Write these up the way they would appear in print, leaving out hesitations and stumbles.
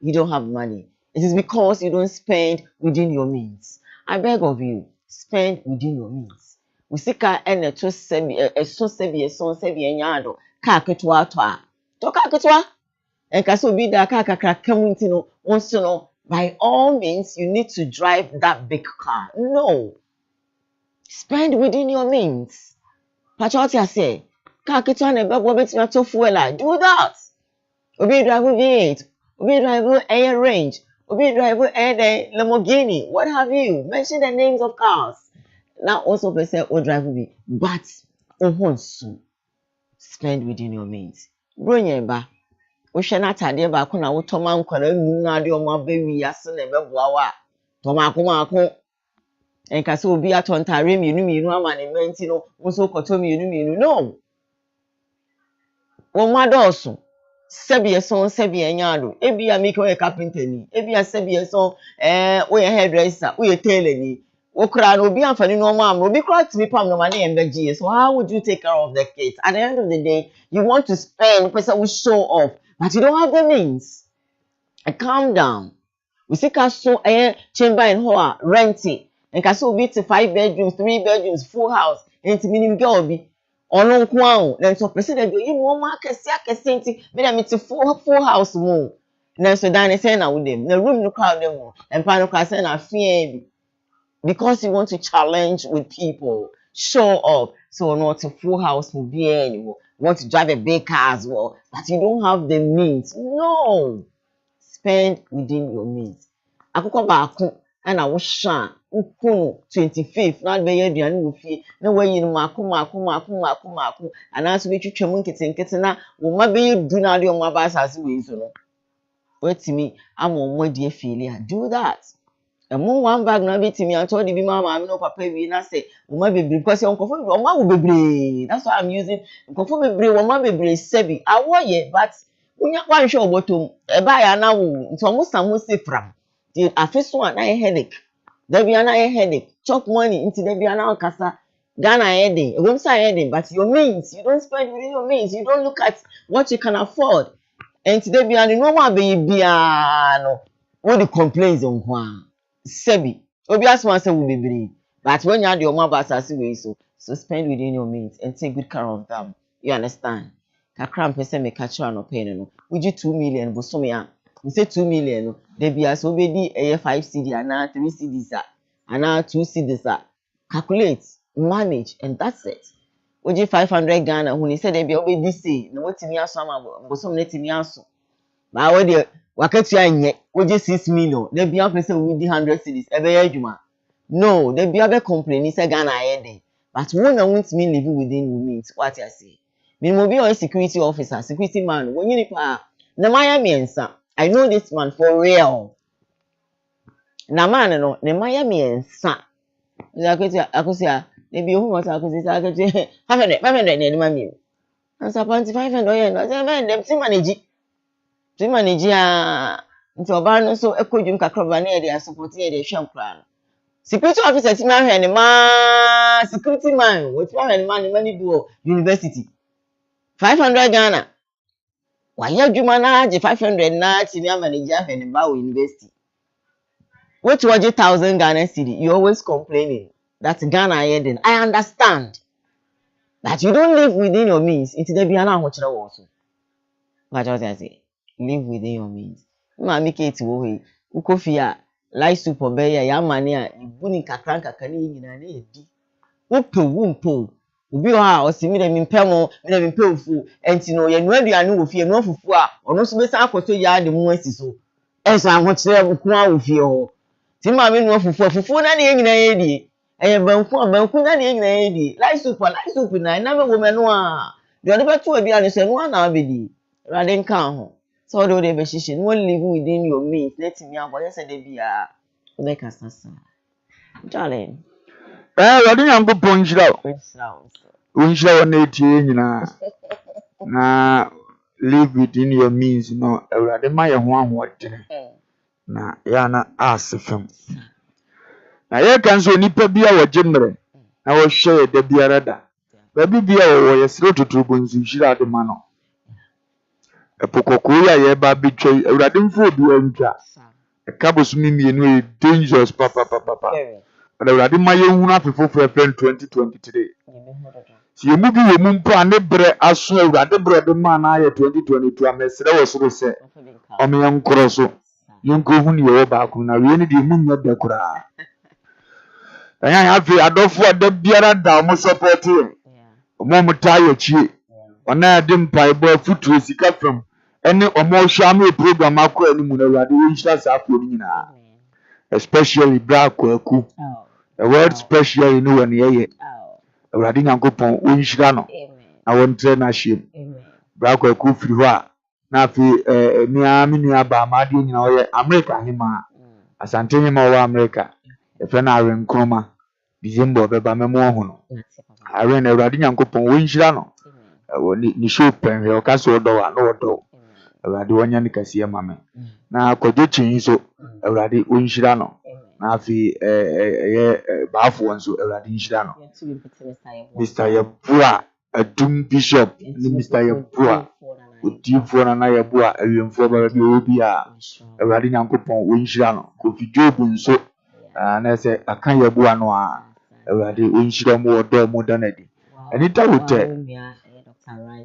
you don't have money. It is because you don't spend within your means. I beg of you, spend within your means. Usika ene to sebi enyado ka ketewa to a. To ka ketewa. Enka so bi da ka kakra kamunti no, onso no, by all means you need to drive that big car. No. Spend within your means. Pachotia say, ka ketewa na bebo betimi to fuel. Do that. Obi drive V8, Obi drive air range, Obi drive air Lamborghini, what have you? Mention the names of cars. Now also person or drive V, but soon spend within your means. Bring your ba. We shall not tell you about Kuna Toman Kona Nadi or my baby Yasin and Bawa. Tomako and Casso be at Ontarim, you know, man, and Mentino, also Kotomi, you know. One more also. Sebi son sebi enyado ebi a make we carpenter ni ebi a sebi son we hairdresser we tailor ni wo kra no obi amfani no ma obi kra timi pam no ma na embeji. So how would you take care of the kids? At the end of the day, you want to spend, person will show off, but you don't have the means. Calm down. We see so chamber in hoa renting and kaso be to 5 bedrooms, 3 bedrooms, full house and to minimum girl be ono kwa then so president you know market sia me na me to full house mo then so dan say na with them the room no crowd them and pan no say na fear because you want to challenge with people, show up. So not a full house will be anymore. You want to drive a big car as well, but you don't have the means. No, spend within your means. Akoko baako and I was shan ukunu 25th not be here duane wo fie na wayi no mako and as we twetwam nkete na wo ma be du na de o ma ba asase we so no wetimi amon mo de failure. Do that. And one bag na betimi I told you mama no papa we na say wo ma bebre because you nkofo wo ma wo bebre. That's why I'm using nkofo bebre wo ma bebre sebi awoye but unya kwa hwe obotom e ba ya na wo nto mo samu sefram the afeso an headache. There be an headache. Chop money into there be an kasa. Ghana headache. It won't say headache, but your means. You don't spend within your means. You don't look at what you can afford. And today be an no one baby no. What the complaints on Juan. Sebi. Obvious one say will be brave. But when you have your mobile way so spend within your means and take good care of them. You understand? Kakram person me catch you no pain no. Would you 2 million but some ya? We say 2 million. There be as obedi 5 CD and 3 CDs and 2 CDs. Calculate, manage, and that's it. Oje 500 Ghana. When he said there be obedi say, no what me aso am, but some let me aso. But what the wakati anye oje 6 million. There be a person with 100 CDs. Ebe ejuma. No, there be a complaint. He said Ghana ende. But when I want me living within your means, what I say. Me mo be a security officer, security man. When you nipa na maya miensa. I know this man for real. Na man no, ne maya miensa. Akosia, ne bi ohu mota akosia 500 ne ma mi. Ansa panti 500 oye no. Say man dem ti manage. Ti manage a nti oba no so ekodwum kakroba na e dey support e dey hwem kra no. Security officer ti ma hwe ne ma security man, what ma hwe ne ma ne mani do university. 500 Ghana. Why you juma na 500 na timi manager hwe ne ba university. What was 1,000 Ghana cedi? You always complaining that Ghana heading. I understand that you don't live within your means. Into the biana hochira also. But what I say, live within your means. Ma make it wo ukofia life super beya ya mane a ibuni kakran kakani nyina na edi. Wumpo. Obi ha osimi de mimpemo, me de mimpeofu. Enti no ye no aduane wo fie no fufu a, ono so be san akoso ya de mu asiso. Enso ahochira ko a wo fie ho. Ti ma me no fufu na ne nyina ye die. Eye banku na ne nyina ye die. Life soup na na me wo me no a. De ode beto aduane se no na abedi. Rade nka ho. So do de be shishin. No live within your means. Let me abo ye se de bia. Make us sasa. Darling. Rade nyambo ponjira. Unjira wona etie nyina. Na live within your means no. Rade ma ye ho ahoɔden. Na ya na asefem. Na ye kan so nipa bia wo gemre. Na wo hwe de biara da. Ba bibia wo ye siro tutubu nzu hira de ma no. Epokoko ya ye ba betray. Awurade mfo bi antwa. Ekabosumi mienu e dangerous papa. But awurade ma ye hunu afefo frefren 2023. Si yemu bi yemu mpa ne bre aso awurade bre de ma na ye 2022 amesere wo so se. Ome yankoro so. Yankoro hu ne ye ba ku na we ne de mu nya da kura. Anya ya fe adofo ada biara da mo support ye. Omo mutaye chi. Ona de mpa ebo futu sika fam. Ene omo hwame program akọ animu na awurade we nhira sa afọ ni nyina. Especially black kwaku. A word special in one ye. Awurade nyankopon wo nhira no. Na won tre na hye. Black kwaku firi ho a na afi ni aba amade nyina wo ye America hima. Asante hima wo America. E fe na awen kroma. December beba memo ho no. Awen na awurade nyankopon wo nhira no. Ni show pen he o ka so do wa no do. Awurade wonya ne kase ma me. Na akọjọ chin so awurade wo nhira no. Na afi baafo nso awurade nhira no. Mr. Yabua adum bishop ni Mr. Yabua odifo na Yabua awemfo ba bi obi a awurade nyankopon wo nhira no. Kofi Job nso na se akan Yabua no a awurade wo nhira mo odo mo danadi. Anita wote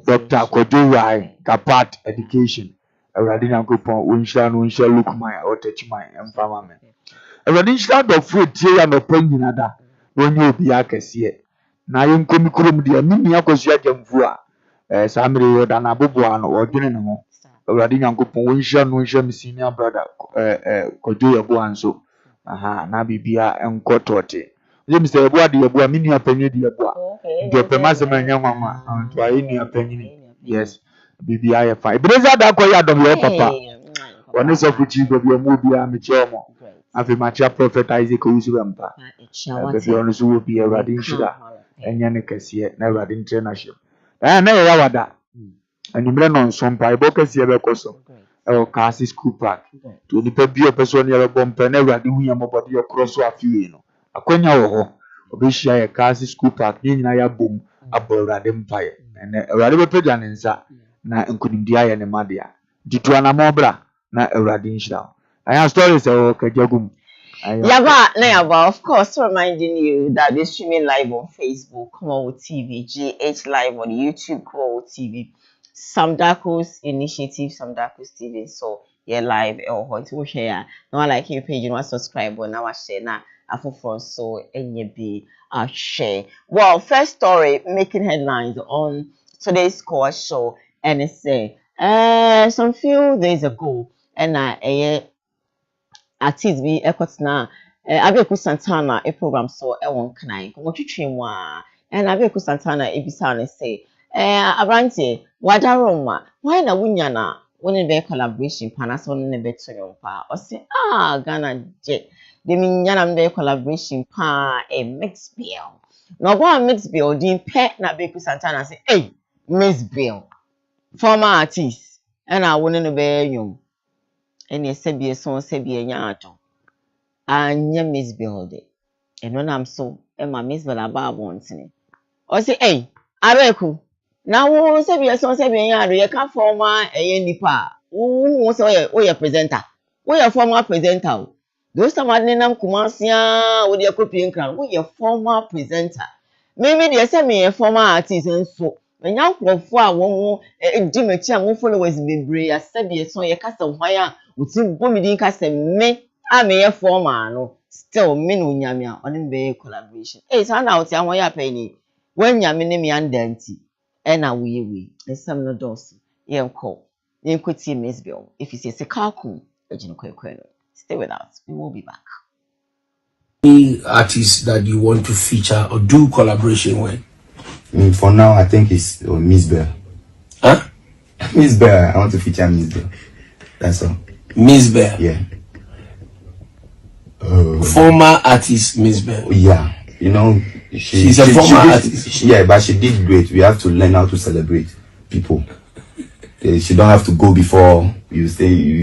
Dr. Koowaa Kapat education. Awurade nyankopon wo nhira no nhira lukman otechman emfama me. Awurade nhira do fruit ya no panyina da. Wonye obi akese. Na yenkomi kurom de amini akosu agyamfu a samire yo da na boboa no odwene ne ho. Awurade nyankopon wo nhira no nhira me senior brother Kojo Yabua nso. Na bibia enkotote. Ye Mr. Yabua de Yabua mini apanyi de Yabua. Ndio pema sema nyanwa ntwa ini apanyi. Yes. Bibia ya fa. Ibreza da ko ya dom yo papa. Woni so fuchi go bi omo bia me cheomo. Afi macha prophet Isaac Owusuwempa. Bibia ono so bi Awurade nhira. Enya ne kase na Awurade international. Na ya wada. Animre no nso mpa ibo kase be koso. E Kasi school park. To nipa bi o person ya be bompa na Awurade hu ya mobode yo cross afiwe no. Akwanya wo ho. Obehia ya Kasi school park ni nyina ya bom abo Awurade mpaye. Na Awurade be pagya ne nsa. Na nkunimdi aye ne madea ditu anamobra na Awurade nhira. I have stories o kajagum. Yaba, of course, reminding you that we're streaming live on Facebook, KUMAWOOD TV, GH live on YouTube, KUMAWOOD TV, Samdako's initiative, Samdako's TV. So you're live or what to share. Now like your page, you know, subscribe or now share now. For so any be share. Well, first story making headlines on today's Koowaa Show. And it say, some few days ago, and artist be ekot na Abeku Santana a program so won kan ko twetwe and Abeku Santana ebisa ne say abrante wadaroma why na wunya na woni be collaboration pana so ne be to pa o say Ghana je de minya na be collaboration pa mix bill no go mix bill din pe na Abeku Santana say hey mix bill former artist and I wouldn't obey you. And you said be a son, say be a yato. And you misbuild it. And when I'm so, and my miss Valaba wants me. Or say, hey, Abeku. Now, won't say be a son, say be a yato. You can't former a nipa. Who wants a presenter? We are former presenter. Those some name Kumasia with your copying crown. We are former presenter. Maybe they say me a former artist and so. When you go for a woman, Jimmy won't followers be brave. I said, yes, so your custom wire would seem booming custom me. I may a former, no, still mean yamia on the collaboration. It's an out, and why penny when yamini and dainty, and now we, and some no dos, young call. You could see Miss Bill if you say a carcoon, a general. Stay with us, we will be back. Any artists that you want to feature or do collaboration with? For now, I think it's Miss Bell. Huh? Miss Bell. I want to feature Miss Bell. That's all. Miss Bell. Yeah. Former artist Miss Bell. Yeah. You know, she's a former artist. Yeah, but she did great. We have to learn how to celebrate people. She don't have to go before you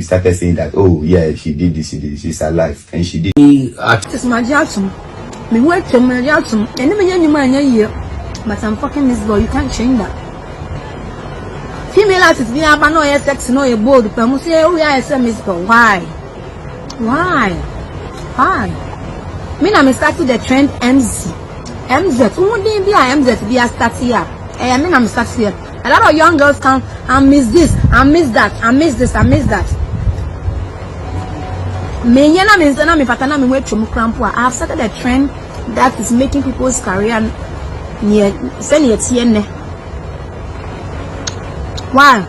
started saying that. Oh yeah, she did this. She did this. She's alive, and she did. It's my jatum. Me work to my jatum. And never you man here. But I'm fucking Miss Boy, you can't change that. female artists be aba no yes sex no bold but mu say we are say musical why me na me started the trend MZ who dey be MZ be start here me na me start here a lot of young girls come and miss this and miss that and miss this and miss that me yena me say na me fatana me we twom crampo I have started a trend that is making people's career near send it here why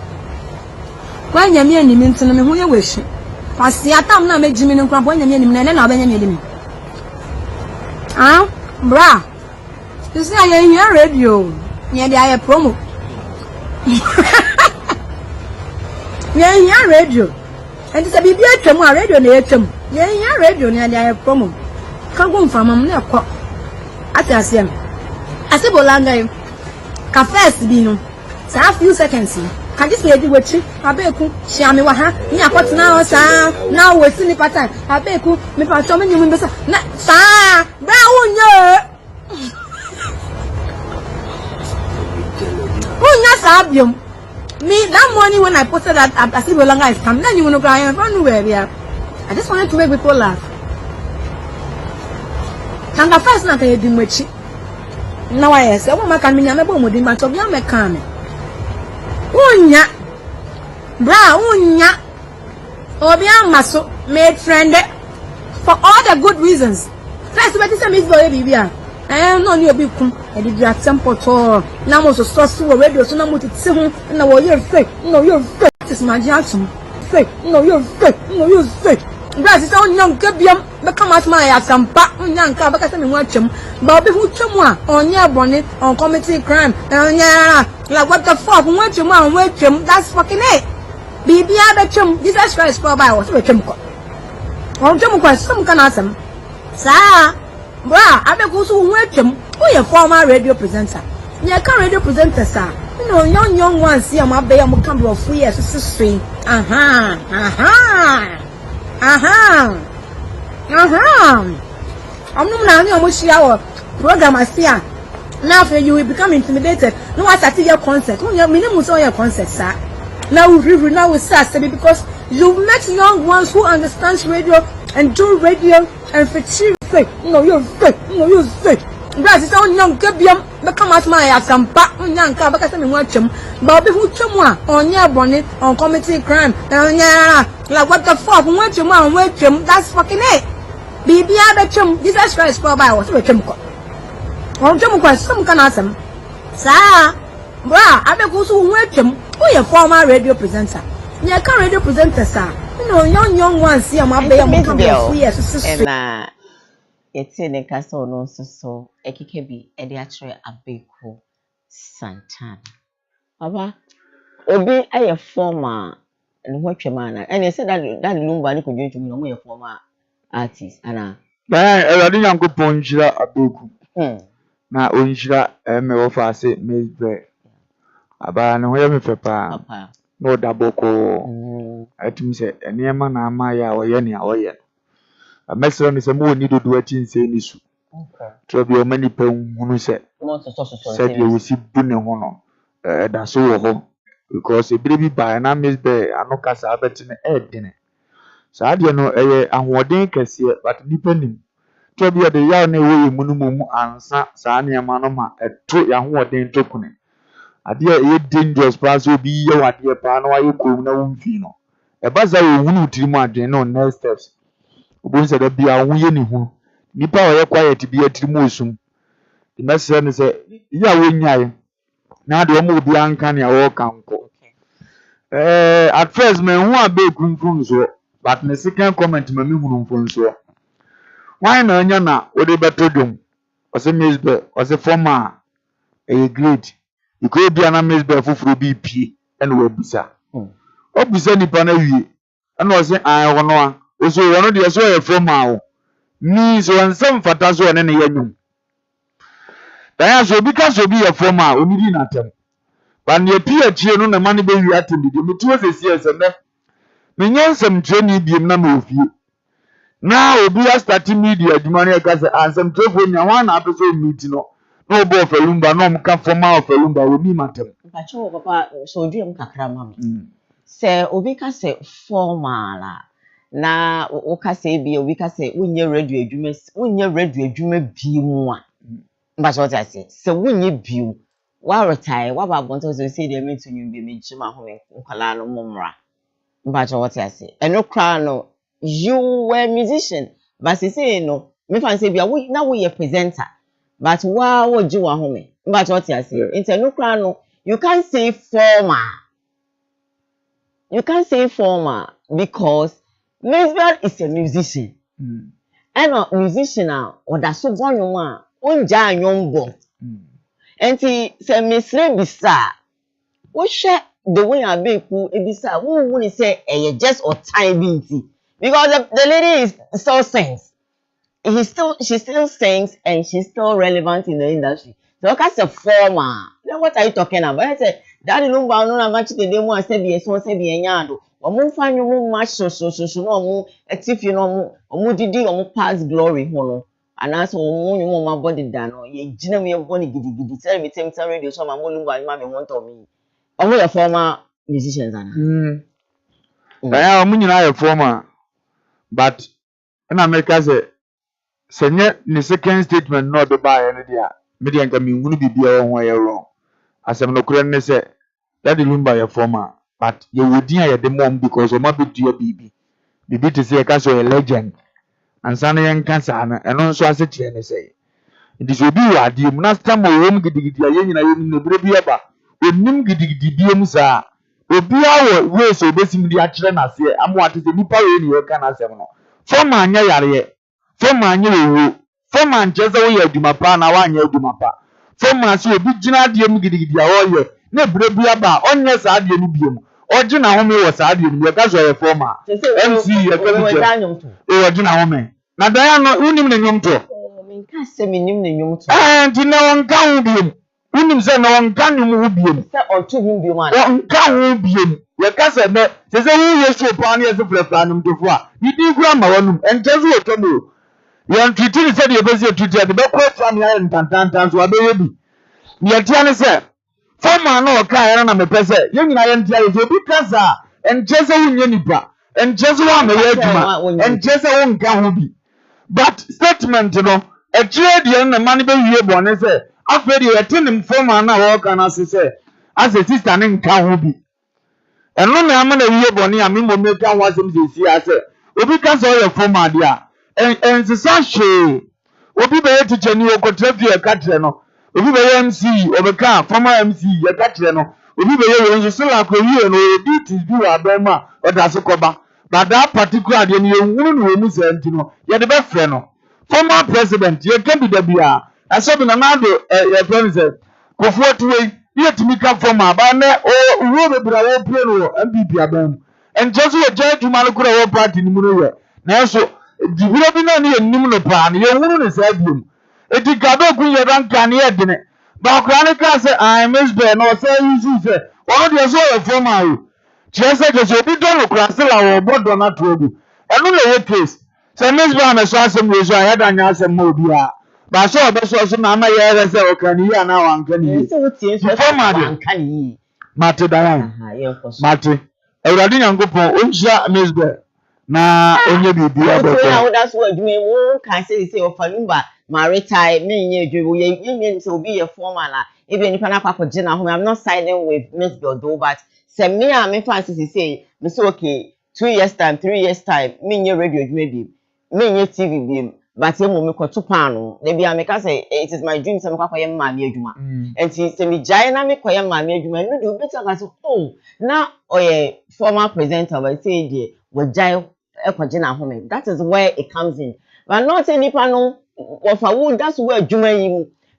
nyame anim ntino me ho ye weshi kwase atam na me jimi nkwa bo nyame anim na obenya me anim bra you see I hear radio near the promo yeah hear radio and it's a bibi atwam a radio na atwam yeah hear radio near the promo kan go mfa mam na ekọ atasiam asibolanga ka first bi no a few seconds can this lady wait abeku shiame wa ha ni akotena o sa na we sini pattern abeku me pa so me nyum be sa na sa bra unya sa biom me that morning when I posted that I see Bolanga is coming then you know cry I don't know where we are I just wanted to make people laugh kanga first na ka edimwachi na wa yes e wo maka me nyame bo modin ba to bia me kan me unya bra unya obi amaso made friend for all the good reasons first we say miss boy bibia no ni obi kum e di dra tempo to na mo so so radio so na mo titi ho na wo ye fake no you fake this magic action fake no you fake bra si so nyam ka biam be come out my asampa unya nka ba ka se me ho atwam ba obi hu twam a onye bone on committee crime onya like what the fuck want you man wait that's fucking it bibi abetwam Jesus Christ for by was betwam ko on twam ko some kana asem sa bra abeku so hu atwam who your former radio presenter you can radio presenter sir you know young ones here am abe am come be of years so I'm not now almost share program as here. Now you will become intimidated. No one start your concert. No minimum so your concert, sir. Now we start because you met young ones who understands radio and do radio and fake. No, you're fake. Guys, it's all young kebiam become as my asampa unyanka because me watchum but be who chumwa on your bonnet on committee crime like what the fuck want you man wait that's fucking it bibi abetwam Jesus Christ for by was betwam ko on twam ko some kana asem sa bra abeku so hu atwam who your former radio presenter you can radio presenter sir you know young ones here am abe am come for years so yeti ne kasa ono so ekike bi e de akere abeku Santana baba obi aye former no hwetwema na ene say that lumba ni kodwetwum no mo ye former artist ana ba ewade nyankopon nhira abeku na onhira me wo fa se mezbe aba no ye me fepa no daboko atim se enema na ama ya woye ne awoye mesro ni se mo ni dodo achi nse ni su trobi o mani pa hunu se se bi wo si bu ne ho no da so wo ho because ebire bi ba na mesbe anokasa abeti ne edene sa de no eye ahoden kese but nipa nim trobi o de ya na wo ye munumumu ansa sa ne ma no ma eto ya hoden tokune ade e dangerous pass obi ye wade pa na wa ye kom na wo mfi no e baza wo hunu tirimu adwen no next steps obo se da bia wo ye ni hu nipa o ye quiet bi atirimu osum the message ne se ya wo nyae na de o mo bi anka ne wo kanko at first me hu abeku mfunso but ne second comment ma me hunu mfunso why na anya na o de beto dum o se mesbe o se former a grade you go be an mesbe fufuru bi pie ene wo bisa o bisa nipa na wie ene o se an ho no a o so wo no de so e former o ni so ansem fata so ene ne yanyum dan so bi ka so bi e former o ni di na tem ban ye pie chie no na mane be wi atem di me tuo sesi ese ne me nyansem treni biem na ma ofie na obi a start media adwuma ne ka se ansem trefo nya ho na apeso meet no no bo felumba no mka formal of felumba we mi matem mpacho papa so odiem kakra mam se obi ka se formal na o ka se bi obi ka se wonye radio adwuma bi mu a mpacho ta se wonye bi wa retire wa ba bonto so say dey meet you be me chima ho me nkwala no momra mpacho ta se eno kra no you were musician but say no me fan say bia we na we presenter but wow ji wa home but what you say internal no you can't say former because Mesbel is a musician and a musician or that so one one onja nyombo enti say misre bisa wo hwe the way abeku ebisa wo woni say just or time binti because the lady is so sings she still sings and she's still relevant in the industry. So that's a former. Then what are you talking about? I said, Daddy Lumba no na match the demo and say be so say be enyado. Omo fan you mo match so no mo if you know omo didi omo pass glory hono. And as omo you mo my body dan no ye gina me body gidi tell me tell radio so my Lumba ma me want of me. Omo your former musicians ana. Yeah, omo nyina your former. But in America say senye ni second statement no be buy any dia me dia nka me hunu bibia ho ye wrong asem no kure ne say Daddy Lumba ye former but ye wodi a ye de mom because o ma be dua bibi to say ka so a legend and san ye nka sa na eno nso ase kire ne say it is obi wa di mu na stam o wom gidigidi ye nyina ye ni bre bi eba onim gidigidi bi em sa obi awo we so besim di a kire na se amo ate se nipa we ni ye ka na asem no former anya yare Former anyewo former ncheze wo ye adwuma pa na wa anya adwuma pa former so obi gina de mu gidigidi a wo ye na brebu aba onye sa ade mu biem oje na home wo sa ade mu ye ka so ye former MC ye ka o oje na home na da ya no unim na nyomto me nka se me nim na nyomto nti na won ka ho biem unim se na won ka nyum ho biem se otu hu biem a won ka ho biem ye ka se me se wo ye so pa na ye se frefra nyum tofo a di kura ma wonum encheze wo to mo yan twitiri said you bezi twitiri the back from here in tantan so abeye bi ye tia ne se former no ka ya na me pese ye nyina ye ntia ye bi kasa encheze wunye nipa encheze wa me ye adwuma encheze wo nka ho bi but statement no e kire de na man be wie bone se afedi ye tinim former na wo ka na se as a sister ne nka ho bi eno na ama na wie bone a me mo me ka ho asem se si ase obi kasa o ye former dia en sashe obi be teacher ni okotrafi e katre no obi be MC obeka former MC e katre no obi be ye nso so la kowie no duties bi wa ba ma odaso koba but that particular de ni ehunu no mu se enti no ye de be frɛ no former president ye can be the bia asobi na nado ye president kofu tuwe ye timika former ba na o wo be bra wo play no MPP abam en just we judge man ko wo party ni mu no ye na so di biro bi na ni enim no pa na ye hunu ne sa biom eti gado kun ye dan kan ye dine ba kra ne ka se I miss be no say you say one dey so e formal you chese je so bi don no kra se la wo bodo na to ogu enu na ye case se miss be na so asem we so ya dan nya asem ma obi a ba so obe so na ma ye re se o kan yi na wan kan yi se wo tie so formal kan yi mate dan mate Ewurade Nyankopon onhia miss be na onye bibi aboko so that's what you mean won can say of Lumba ma retire me nye adwo ye say obi ye formal na even if na kwakọ gina home I'm not siding with Miss Godo but say me and me fancy say me say okay 2 years time 3 years time me nye radio adwo bi me nye TV bi but ye mo me kwato pan no dey bia me ka say it is my dream say me kwakọ ye ma me adwuma enti say me jai na me koye ma me adwuma no dey obi talk say oh na oye former presenter but say dey we jai that is where it comes in. But not any panel of a wood, that's where Juma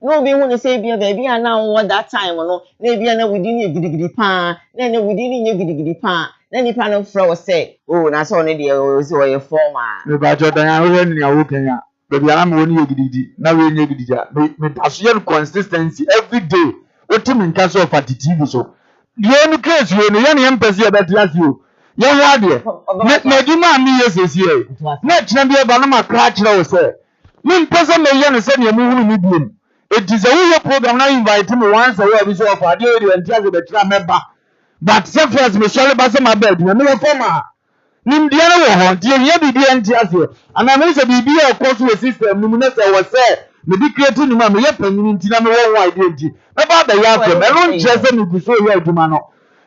no be when say be baby and now what that time or no, maybe I know we didn't giddy pan, then we didn't giddy pan, then the panel flower say, oh, that's only the former. But Jordan, you're Kenya, but I'm only giddy, now we need to consistency every day. What team in castle for the TV show? The only case you know, young embassy about last you. Yan wade na duma mi yeses here na tena bia ba na makra kire wo se me mpese me ye ne se ne mu hunu mi biem it is a way program now invite me once a year so for the entias the try member but say first me sorry ba say my bed me former nim dia na wo ho die ye bibi entias here and I mean say bibi e course we system nim na say we say me di create ni ma me ye panyin nti na me wo idea nti me ba da ya fe me no nche say me ku so ye aduma no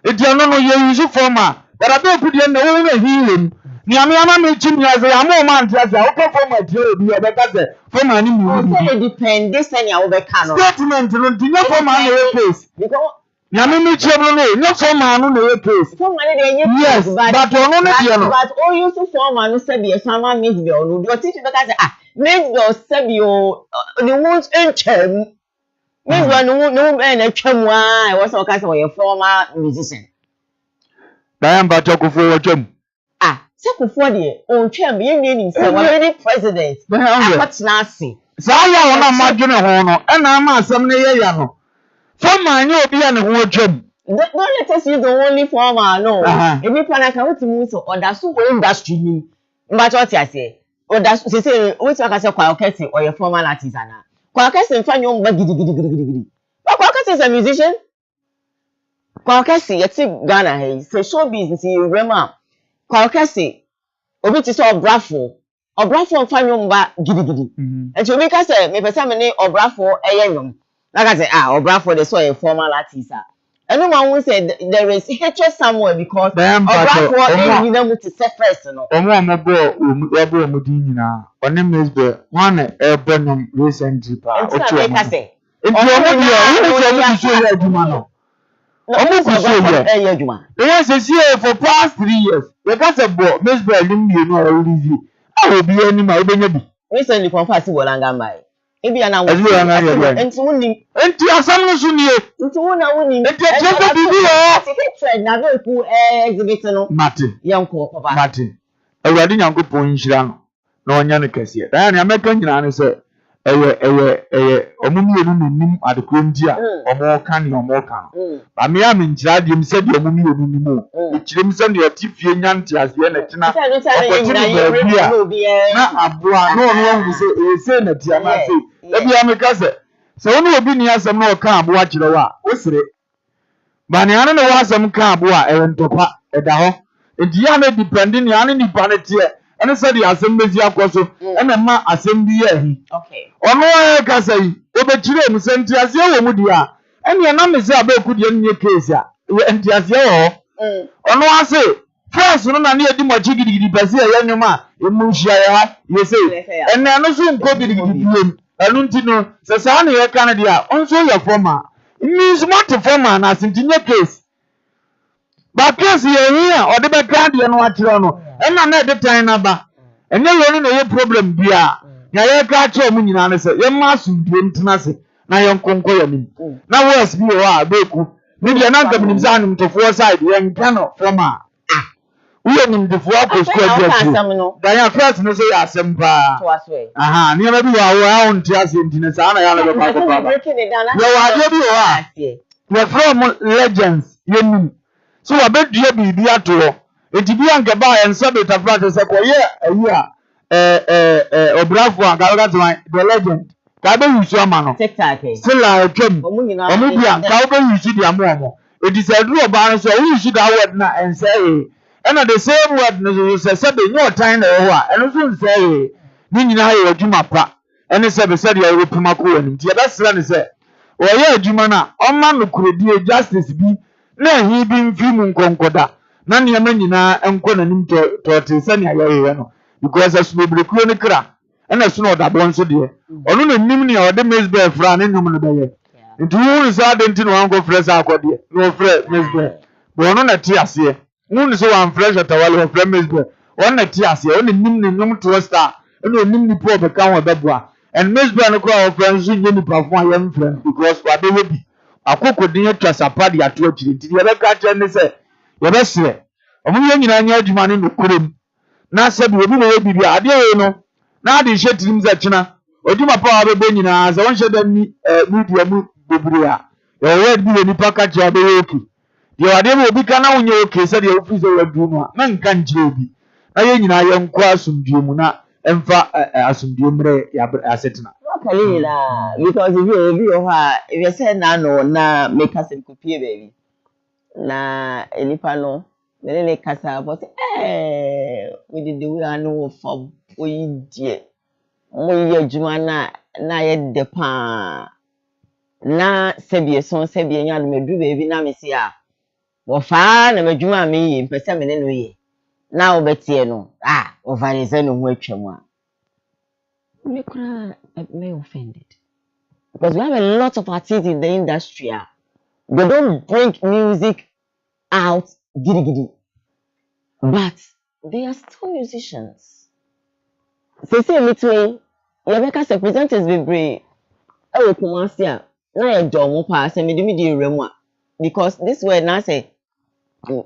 eti no ye use former but I put you na wo na healing ni ama me chim ya say am man tia say o ko former tie obi e be ka say former ni mu it depend this thing ya wo be ka no statement no di no former na ye case because nyame me chim no former no na ye case former dey ye yes but ono no dia no but o use former no say be sama miss be ono do teach be ka say miss be say be o the ones enchem miss be no na twam a wo say ka say we former musician Diane Batokufo watcham. Sekufo de on twam ye nim say we be president akotna ase saa ya wona madwene ho no e na ma asem ne ye ya no former nye obi ya ne ho watwam. Don't let us use the only former no ebi pana ka wutimu so oda so we industry ni mba cho ti ase oda so say we ti aka say kwa okesi or your former artist ana kwa okesi mfa nyo mba gidi kwa okesi is a musician kwa okesi yeti Ghana hey say show business you rema kwa okesi obi ti say obrafo mfa nyo mba gidi enti obi ka say me pese me ni obrafo eye nyom na ka say obrafo dey so a former artist anyone who said there is hatred somewhere because obrafo you know to say first no omo amabo omudi nyina one mesbe one ebonum recently pa otu ka say enti omo bi so ya aduma no omo bi so ya aduma they say see for past 3 years we ka say bo mesbe alim mienu a release obi ani ma obenya bi recently confess bolanga mai ebi ana wo enti woni enti asam no so nie enti wona woni enti jefe bibi o trend na be ku exhibit no Martin yanko papa Martin awurade nyankopon nhira no na onya ne kase da ya ameka nyina ne se eye omumienu nim adekrom di a omo kan ni omo kan ba me am nkyira de mi se de omumienu nim o kyirem se ne atifie nyanti ase na tina na aboa no se na tia na se ebi ameka se woni obi ni asem na o kan aboa kyire wa o sire ba ne ane na wa asem kan aboa ntopa eda ho enti ya na depend ni ane ni pa ne tie ene se di asem bezi akoso ene ma asem bi ya hi okay ono ka sai obekire mu se nti ase wo mu dia ene na me se abeku dia nye case a nti ase wo ono ase first no na ne edi mo chigidi pese ya nyoma emu hia ya ye se ene no so nko gidigidi biem anu nti no se sa na ye kan dia onso ya former means what former na sinti nye case ba case ye hia o de be kan dia no akire no ena na de tan na ba enye yo no ye problem bia ya ye ka che mu nyina ne se ye ma sundue ntina se na ye nkonko ya nim na wes bi o a beku ni dia na ngam nim za nim to for side ye nkano former we nim de for ko square dia da ya first no say asem pa ni na bi wa on ti ase ntine sa na ya na be pa ko pa yo wa de bi o a we from legends ye nim so wa be dua bibi atoro enti bi anke ba en so beta front se ko ye ayi a obrafo anka ga the legend ka be yusu ama no still a twem omu bi anka be yusu di amomo enti se duro ba no so yusu da word na en say and the same word no se be no time na ho a eno so say ni nyina ye adwuma pa ene se be se de ye puma ko ani ti e be sra ne se o ye adwuma na o ma no kurodie justice bi na hi bi mfi mu nkonkoda na ne ma nyina enko na nim to te se ne aye no because as no breku ne kra ena so no da bon so de onu na nim ne o de mesbe fra ne nyum no be ye nti wu so adenti no anko fresh akode no fresh mesbe bo onu na ti ase wu so wan fresh atawale ho fresh mesbe onu na ti ase onu nim ne nyum to star onu nim ni po be kan wa beboa and mesbe no kra o fresh so nyem perform ayem friend because wa be bi akoko din atwa sapadi ato akiri nti ye be ka che ne se ye be sere omu ye nyina nya adwuma ne no kurem na sabi obi na ye bibia ade ye no na ade hye tirim za kyina odwuma pa wa be nyina za won hye da ni media mu bobure a ye word bi le nipa ka che be yoki ye ade mo obi kana wonye oki se de ofi ze wadu no na nka njire obi na ye nyina ye nkwa asumdue mu na emfa asumdue mre ya asetina Kalila, because if you say na make us copy baby. Na elipano, mene kasa but we did the way I know for we dear. Moye juma na ye depa na sebie son sebie nya me du baby na me sia. Wo fa na madwuma me yi mpese me ne no ye. Na obetie no ovarize no ho atwam a. Me kura me offended. Because we have a lot of artists in the industry. They don't bring music out giddy. But they are still musicians. Say me you make us representatives be brave. Oh, Kumasi a na ye domo pa say me di remu because this word na say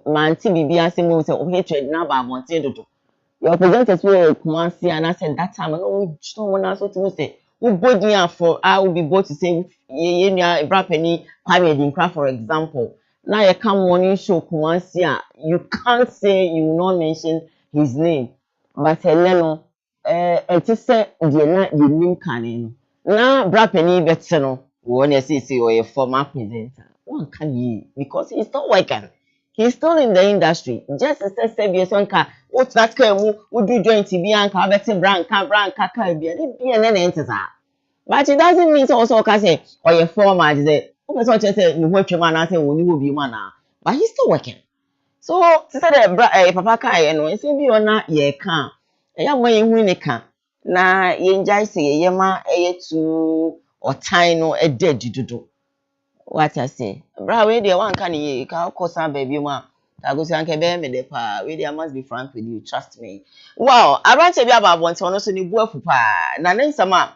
man ti bibi ase mo say o hatred na ba monte dodo. Your representatives will Kumasi and I said that time I know someone else to say we both here for I will be both to say ye brapeni Kwame Dinkra for example. Now you come morning show Kumasi you can't say you will not mention his name. But Heleno it is say the na you name canin. Now brapeni better no one you see or a former presenter. One can ye because he's not working. He's still in the industry. Just as I said, Biasonka, what's that kind would do join Tibianka, Betty Branca, Caribbean, and then enters her. But it doesn't mean also, say, or your former, say, what say, you watch your man, I say, when you will be man. But he's still working. So, to say that, Papa Kai, and when you be on that, ye can't. A young way in Winnica. Na, ye enjoy say, Yama, to or tino, a dead you do. What I say, bra, we the one can ye, can cause some baby ma. I go say anke be me de pa. We I must be frank with you, trust me. Wow, I want to be about one to so ni buafu pa. Na nen sama.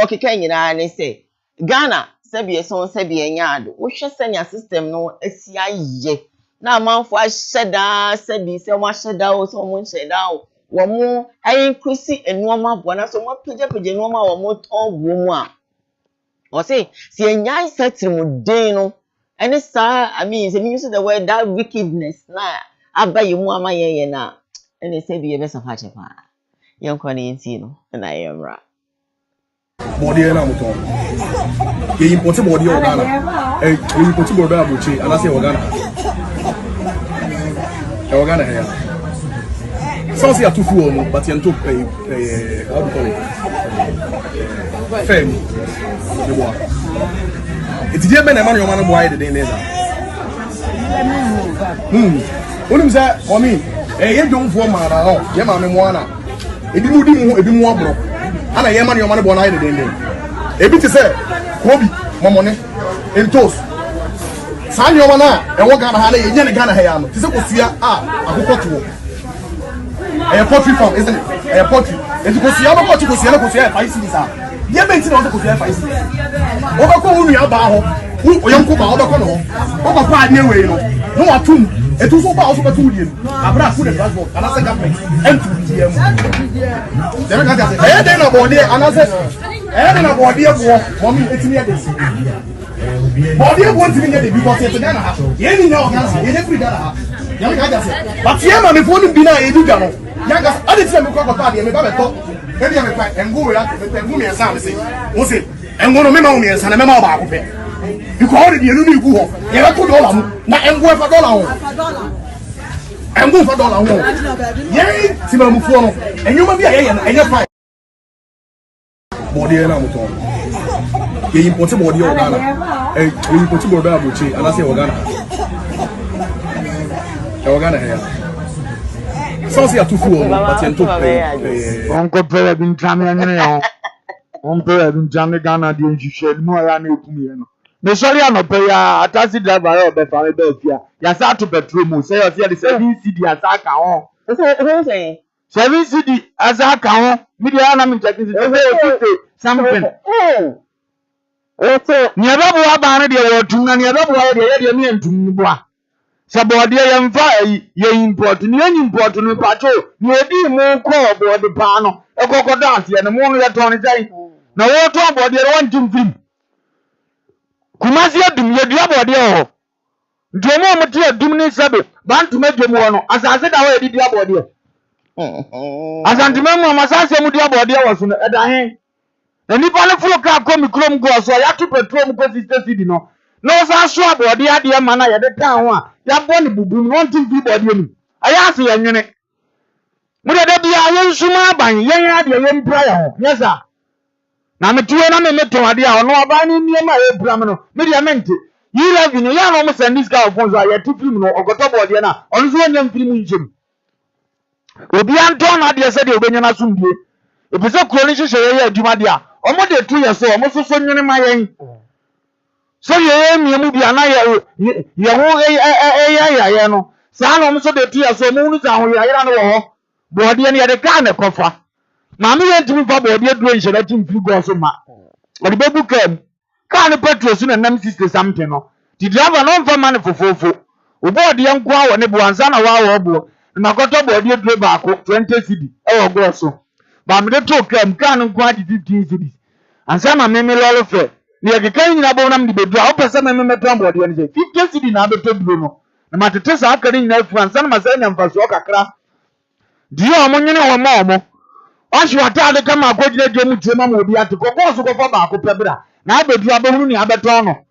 Okay, can you na ne say Ghana, sebi so sebi enyado. Wo hwe senya system no asia ye. Na amanfo ahyeda sebi se mo ahyeda o so mo hyeda o. Wo mo ayin kusi enuoma bo na so mo peje enuoma wo mo ton bo mu a. Or say, see a nice set no, and it's I mean, they use the word that wickedness. Nah, I buy you more my ye na, and they say be a best of Hachipa. Young Connie, and I am right. Body and Amuton. You import body of Ghana. You put body of Buchi, and I say Organa here. Sounds like 2 4, but you took how do you call it? Fame. It's the man your man boy the day there. When say for me, you don't form my own. Yeah, mamma moana. If you do more bro. And I am man your man boy the day there. A bit to say, Kobe, my money, and toast. San your man, and what Ghana had a yen Ghana hair. This is here. I go to a poultry farm, isn't it? A poultry. And you go see how much you go see, I see this. Ye benti na ko fa isi o ko unu ya ba ho o yanko ba o ba ko no o ba pa ade we no no atum etu so ba o so ba tu die abra ku de transport ana se government entu die mu dem ka say dey na body ana se dey na body bo mommy etimi ade si body bo ntimi ade because e Ghana ha ye ni na o kan se ye dey free Ghana ha dem ka say but ye ma me phone bi na e du ga no ya ga ade ti me ko pa ade me ba be to maybe I'm a and go and sound say, what's it? And one of my own and a member of you call it the enemy who you have $2 not and go for $1 and go for $1. Yay, Timon, and you may be a your fight. Body and Amuton. You import a body of Ghana. You put a body of Buchi, and I say Organa here. Sounds like 2 4, but you took Uncle Perry been jamming Uncle been jamming Ghana, the shed more than you come. The sorry, I'm a payer, a taxi driver of the Philadelphia. Yasa to Petrum, say, I see the 7 CD as I can. 7 CD as I can. Mediana checking something. Never go up on the water, and never go out the mean to me. Sabodi yemfa ye import ni import no pacho ni odi mu ko body pa no e kokko dance ye no mo ye ton jai na wo to body ye won jim Kumasi adum ye dua body ho ndomo mo te adum ni sabe bantu medwem wo no asase da wo ye dua body asantime mu amasase mu dua body wo so no e da hen na nipa ne furo ka ko mi krom go so ya to petrol mu ko 60 cedi no no sa so abode ade ma na ye de tan ho a ya bo ne bubu no ntim fi bode ni aya ase ye nwene mu de bia ye nsuma aban ye ade ye mpra ya ho yes sir na me tuwe na me meto ade a ono aban ni niam a ye bra me no me de mente yi love no ya no mo send this guy phone so ya ti film no ogoto bode na ono so nyam film njim obi anton na de se de obenya na sumdie ebise kuro ni hyehyɛ ye adwuma de a omo de tu ye so omo so so nwene ma yen so ye miemu bia na ye ho ye no saa na omo so de tu ye so omo nu za ho ye na no wo bode ne ye de ka na kofa ma me ye ntimi fa bode duro nhye na tim fi go so ma odi bebu kam ka ne petrol so na nam 60 something no di driver no mfa ma ne fofofo obode ye nko awo ne bo ansa na wa wo bo na koto bode duro ba ko 20 cedi e wo go so ba me de to kam kan nko adi 15 cedi ansa na me lolo fe ne ye kan nyina bo na me de bedu a opese me meto bode ne se 50 cedi na be to duro no na matete sa akari nyina fu ansa na masai na mfa so kakra di o mo nyene wo ma omo Once you tell the camera, go to the gym to Mamma be at the Cocoa go for back, Pebra. Now, but you are born in Abetono.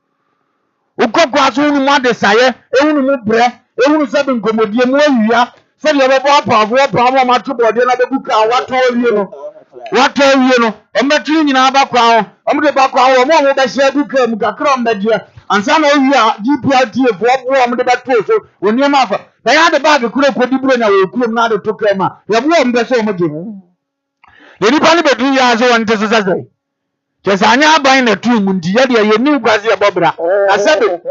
Ucoquas only want desire, only move breath, only 7 commodium where you are. Send your papa, what problem at two body, another book, what all you know. What all you know, I'm not cleaning in our background. I'm the background, more that share book, Gacron, Media, and some of you are GPLT for warm the battle. So when you're not, they had the bag of Kuro Kodibuna, who could not to Crema. You have warm the same again. The Nipani bedroom ya so want to say. Just anya buying the two mundi ya de ye new kwasi ya bobra. I said it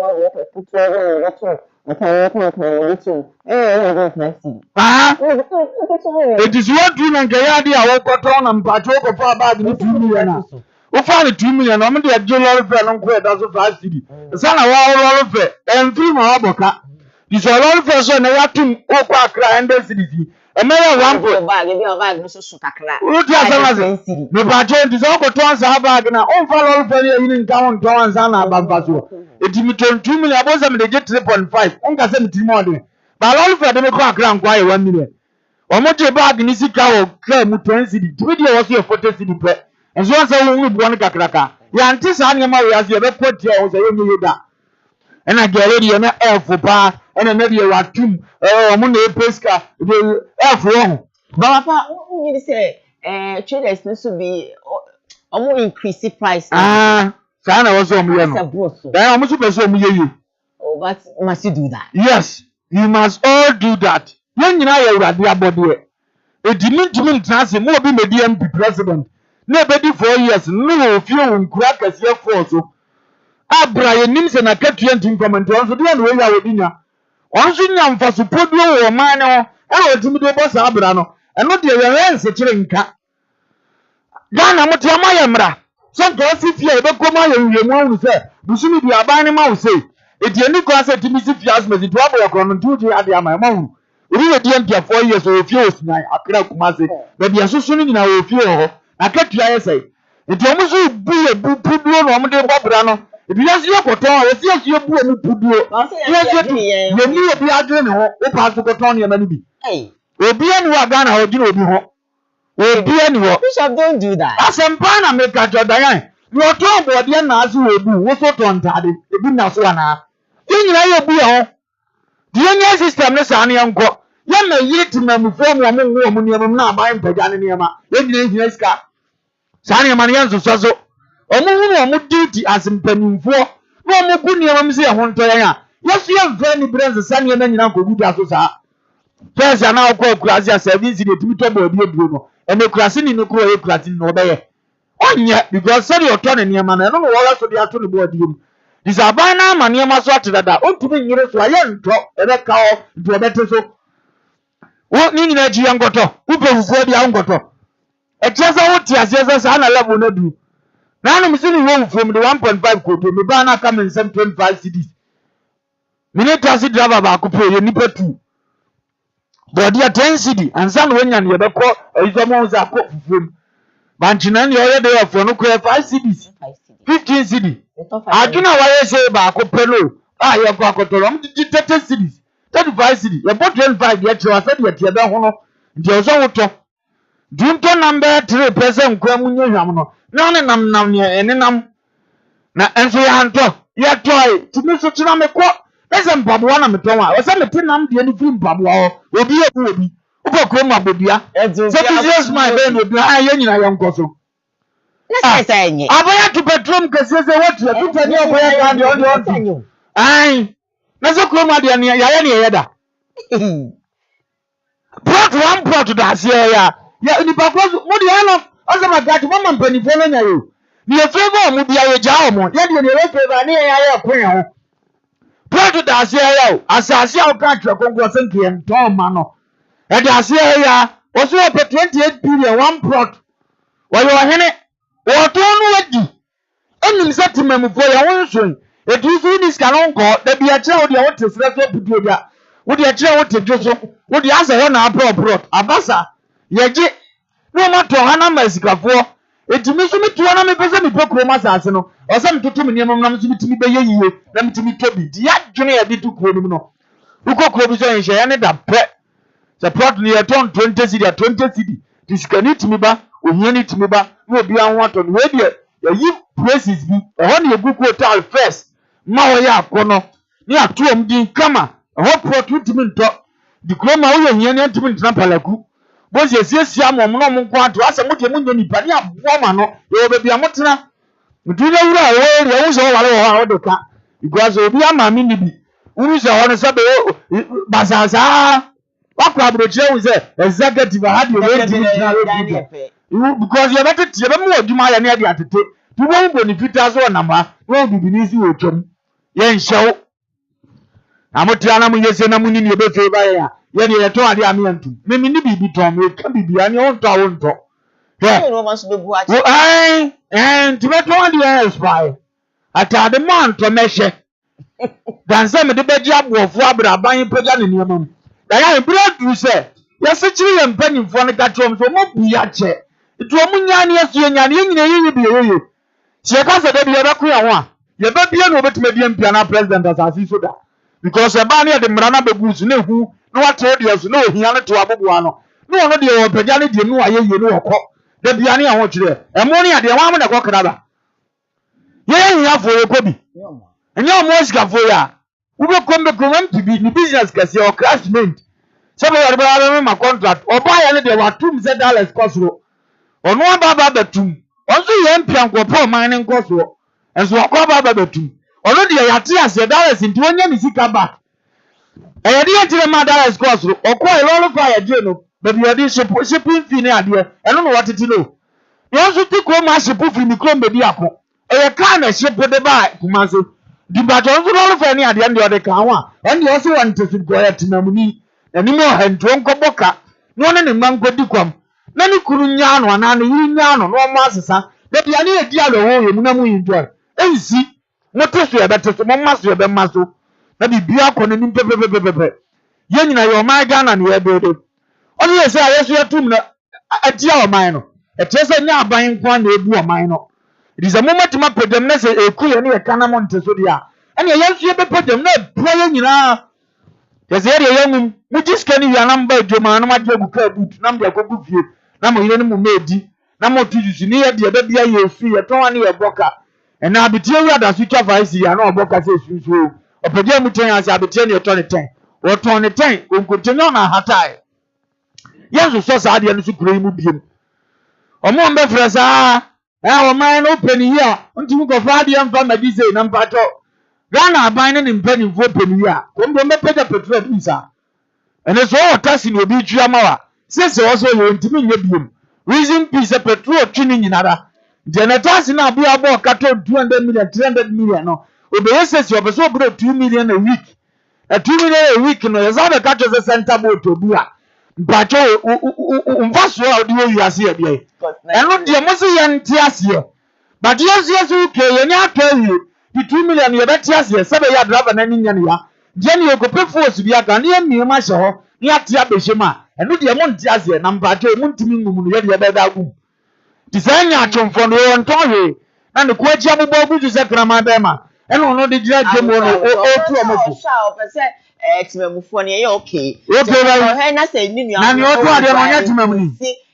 is what you and Gayadi are on and Patrol of our bag in 2 million. We found 2 million. I'm the general fair on quite as of 5 city. The son of our fair and 3 more boca. This all of us on a yatum Opa and the city. And one bag, no so kakra. No budget is all but once a bag now. All follow for in town, Towns and Ababazo. It is 2 million. I was them they get 3.5. Uncle 70 more. But all for them a crown quite 1 million. Or much a bag in Isika claim 20 city. 2 was your 40 city pet. And so I only one cacraca. Yantis animal as you ever put here was a young that. And I get ready and air for bar and another ratum Monday pesca the air for but you say traders need to be almost increase the price. Sana was on me. Then I'm supposed to you. Oh, but must you do that? Yes, you must all do that. When you know you're at the body, it didn't mean trans more be the president. Nobody 4 years, no few crackers here for so. Abraham nims na ketua ntim comment onso de no ya wodinya onso nya mfa so poduo wo man no e wotimi de boss abra no eno de ye nse kire nka Ghana muti amaye mra so nka osifia e be koma ye wiemu anu se busumi bi aban ne ma wo se edi eni ko ase timi sifia asmezi to abo yakro no tuji ade ama ma wu ori we die ntia 4 years o fie osinai akra kumase be bia soso ni nyina wo fie ho na ketua ye sei edi omuso bu ye bu poduo no omde bobra no if you see your cotton, you see your poor pudu. You need to be a general, or pass the cotton, your money. Hey, we'll be anywhere Ghana or Dino be home. We'll be anywhere. Bishop, don't do that. As some pana make a Diane. Your talk about the Nazi will be what's what on Taddy, the good Naswana. You know, you'll be home. The young system is an young go. You may yet to me form one woman, you now buying Paganima. You didn't hear Ska. Sanya Manians so. Omo duty as mpanimfo no mo kuni am se ehontoyan a yesu ye mfa ni brand sane na nyina ko gudu aso sa first na akọ kurasi a service dey timi to bo bi eburo no ene kurasi ni no ko e kurasi no obeye onye because say your turn ni ma na no wo so dey ato ni bo dim disaban na ma ni ma so atedada ontumi nyire so aye nto ebe ka o nto bete so wo ni nyina ji yangoto upe fufuo bi angoto e chesa wo ti asese sa na level no du. Now I'm seeing one from the 1.5 code. Me bana come in some 25 cities. Me need to see driver back pay you nipa 2. But there 10 city and some when you be call is almost a code from. Banchinan you already for no 5 cities. 15 city. I do not why say back pay no. Ah you go to 30 cities. 35 cities. You bought 25 yet you said you be hono. There so to. Dunto number 3 person kwamunye hwam no. Na ne nam ne ene nam. Na enso ya anto. Ya toy. Timi so tuna me ko. Ese mpaboa na meton a. Ose me tinam de ni fi mpaboa ho. Obi obi. Uko kroma bobia. So business my ben obi a ye nyina ye nkoso. Na sai enye. Abaya to petrol kese se watu ya tutani abaya ka de on. Ai. Na so kroma de ne ya ne ye da. Plot da se ya. Ya ni pa ko mo de ano. Ose ma gati mama mpanifo no nya yo. Ni e favor mu bia ye ja omo. Ye de ne e favor ne ya kwen ho. Plot da se ya o. Asase a ka twa kongo senke en to ma no. E da se ya. Oso pe 28 billion one plot. Wa yo hene. Wo to no wadi. Enim se timamufo ya wonso. E du so ni ska no nko. Da bia kire wo de wo tesere so bidio bia. Wo de kire wo tejo so. Wo de asa ho na plot. Abasa. Ye je no matter hana masikafo etimi so metuo na mepese mepokro masase no ose mtoto mniam na so mitimi be yeyiye na mitimi tobi di adwene ya di tukro nim no ukokro bi so enhye ya ne da pe the plot ni eton 20 cedi diskani timi ba ohia ni timi ba no obi anho aton we de ya yi places bi ho na eguko hotel first ma ho ya akono ni atuom din kama ho plot timi nto di kroma wo ohia ni timi ntna palaku bozi esiesia mo no mo nko ato asa mo de mo nya nipa ni aboa ma no e obebi amotena mutuna wura wo re wo so wale wo ha odoka because obi ama mi ni bi uru se ho no se be bazaza wakwa abrochire wo se executive had you wait because you better tie be mo aduma ya ne ade atete tu wo bonifita so na ma wo bibini si wo twam ye nhyew amotia na mo yese na mo ni e be fe ba ya ye ne yeto ade ame antu memi ni bibi tom e ka bibi ani onto he no ma so be bu achi ti beto ade expire atade man to mehye dan se me de beji aboofo abraban pega ne niamam da ya bread du se ye se kiri ye mpanimfo ne ka trom so mo bu ya che itu omu nya ne yesu nya ne nyina ye bi ye se ka se de bi ye be ko ya ho a ye be bia no betime bia mpia na president asasi so da because e ba ne de mra na begu su ne hu no what audience no ohia no to aboboa no no no de o pagya ne de no aye ye no okọ de bia ne aho kire e mo ne ade wa mo de kokra ba ye hia fo ye kobi enye o mo sika fo ya wo be kombe komam tibi ni business kase o crashment se be yare ba ma contract o ba ya ne de watum $, kosoro ono aba batum onso ye mpia nkwopo man ne nkosoro enso akwa ba batum ono de ya te ase $, nti wonya ni sika ba e dey tire ma $, kosoro okwa elolo fa ya je no baby ya dey shipping fee ne ade eno no watiti no yonso ti ko ma ship fee ni krom be ako e ka na ship de ba kumaso di ba jonso lolo fa ni ade ande ka ho a ende o se wan tesu go ya tinamuni na ni mo hanto nkoboka no ne manko di kwam na ni kuru nya no ana no yiri nya no no ma asesa baby ya ne edi alo ho ye mu na mu enjoy ensi mo tesu ya betesu mo maso ya be maso na bibia akọ ne pepepepepe ye nyina yo man Ghana ne ye bede oni ye say ayesu yatum na atia o man no e tese nya aban kwa na ebu o man no it is a moment ma pedem na say eku ye ne ye kana mo nteso dia ene yesu ye be pedem na pro ye nyina tese ye ye ngum mu jiska ni ya namba adwoma no ma je buka but na mde akogu fie na mo yire ne mo medi na mo tujusu ni ye de be bia ye fi ye ton ani ye boka ena abitie wi adasu twa fa isi ya na oboka se susu opede mu ten ase abetie ne to ne ten o ton ne ten onkotenyo na hatai yesu so sa ade no su kuro mu biem omo mbe fresa o man no peni ya ntimu ko fa ade mfa madise na mpato Ghana aban ne mpeni mfo peni ya ko mbe peda petrol bisa ene so o tasi no obi twa mawa sese o so yo ntimi nya biem reason piece petrol twini nyinara genetasi na abu abo kato 200 million 300 million no obeyesesi obeso bro 2 million a week 2 million a week no yezabe kato ze center boat obua mpacho umvaso a odi wo yase e bia eno de mo se ye nti ase but yesu ke ye nya akawi di 2 million ye beti ase sebe ya driver na nya ne ya je ne ogope force bia ka ne mi ma hye ho ne ate abehema eno de mo nti ase na mpacho mu ntimi ngum no ye de be da gum disanya achomfo no ntohe na ne ko achi abobọ buju se krama bema eno no de gira dwemo no o tu omofo sha o pese timamufo ne ye okay okay he na say ni nua na ne o tu ade no nya timamuni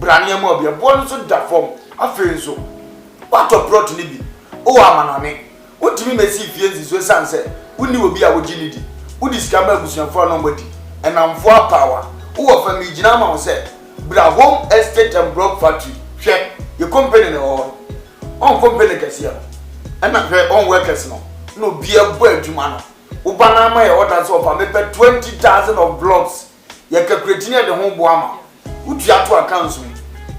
brania mo bia bo so da form afi so what of brought ni bi o amanane wotimi mesi fienzi so sanse woni obi a wogi ni di wodi skamba abusuafo no mbodi enamfo power wo fa mi gina ma wo se bra home estate and block factory hwe your company no on company kase ana hwe on workers no bia bo adwuma no wo bana ma ye order so fa me pe 20,000 of blocks ye calculate ne de ho bo ama utu ato account so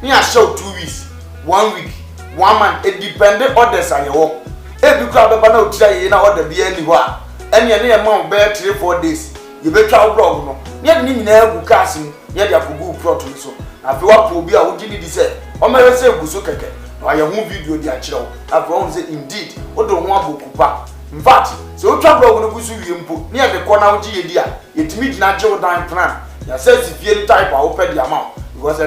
ni a show 2 weeks 1 week 1 month it depend orders ayewo e bi kwa beba na otira ye na order bia ni ho a ene ne ye ma be 3-4 days ye be twa blog no ne de ni nyina egu cars mu ne de akogu plot so afi wa po bi a wo gidi di se o mere se egu so keke na aye hu video di a kire afi won say indeed o do ho abokupa in fact so o twa blog no gusu wie mpo ne de ko na wo gi ye di a yetimi gina je wo dan plan ya say si fie type a wo pe di amount because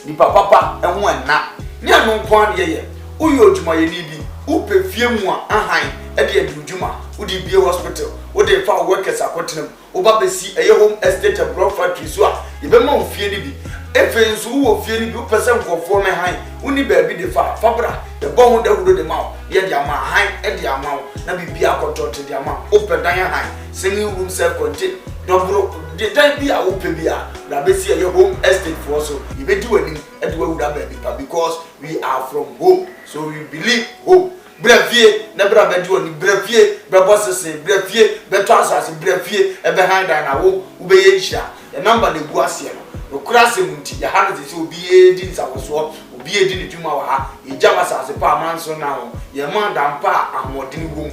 ni papa enho enna ne anu kwan ye uyo odwuma ye ni bi upe fie mu a ahan e de adwuma udi bie hospital udi fa workers akotenam oba besi eye home estate and block factory so a ye be ma fie ni bi efe nso wo fie ni bi upese nkofo me han uni ba bi de fa fabra de bo ho da hudo de ma ye de ama han e de ama na bibia akotote de ama open dan han singing room self contained dobro the time bi a upe bi a na besi eye home estate for so ye be di wani e de wa ba bi because we are from home so we believe home brefie na bra be di oni brefie be bossese brefie be transase brefie e be handa na wo ube ye hia the number de gu ase no okura se munti ya hanu se obi e di nsawoso obi e di ni dwuma wa ha e jama sase pa manso na ho ye man da mpa amodini wom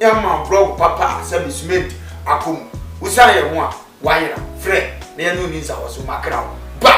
e man blog papa se bisment akom usa ye ho a wayira frɛ na ye no ni nsawoso makra ba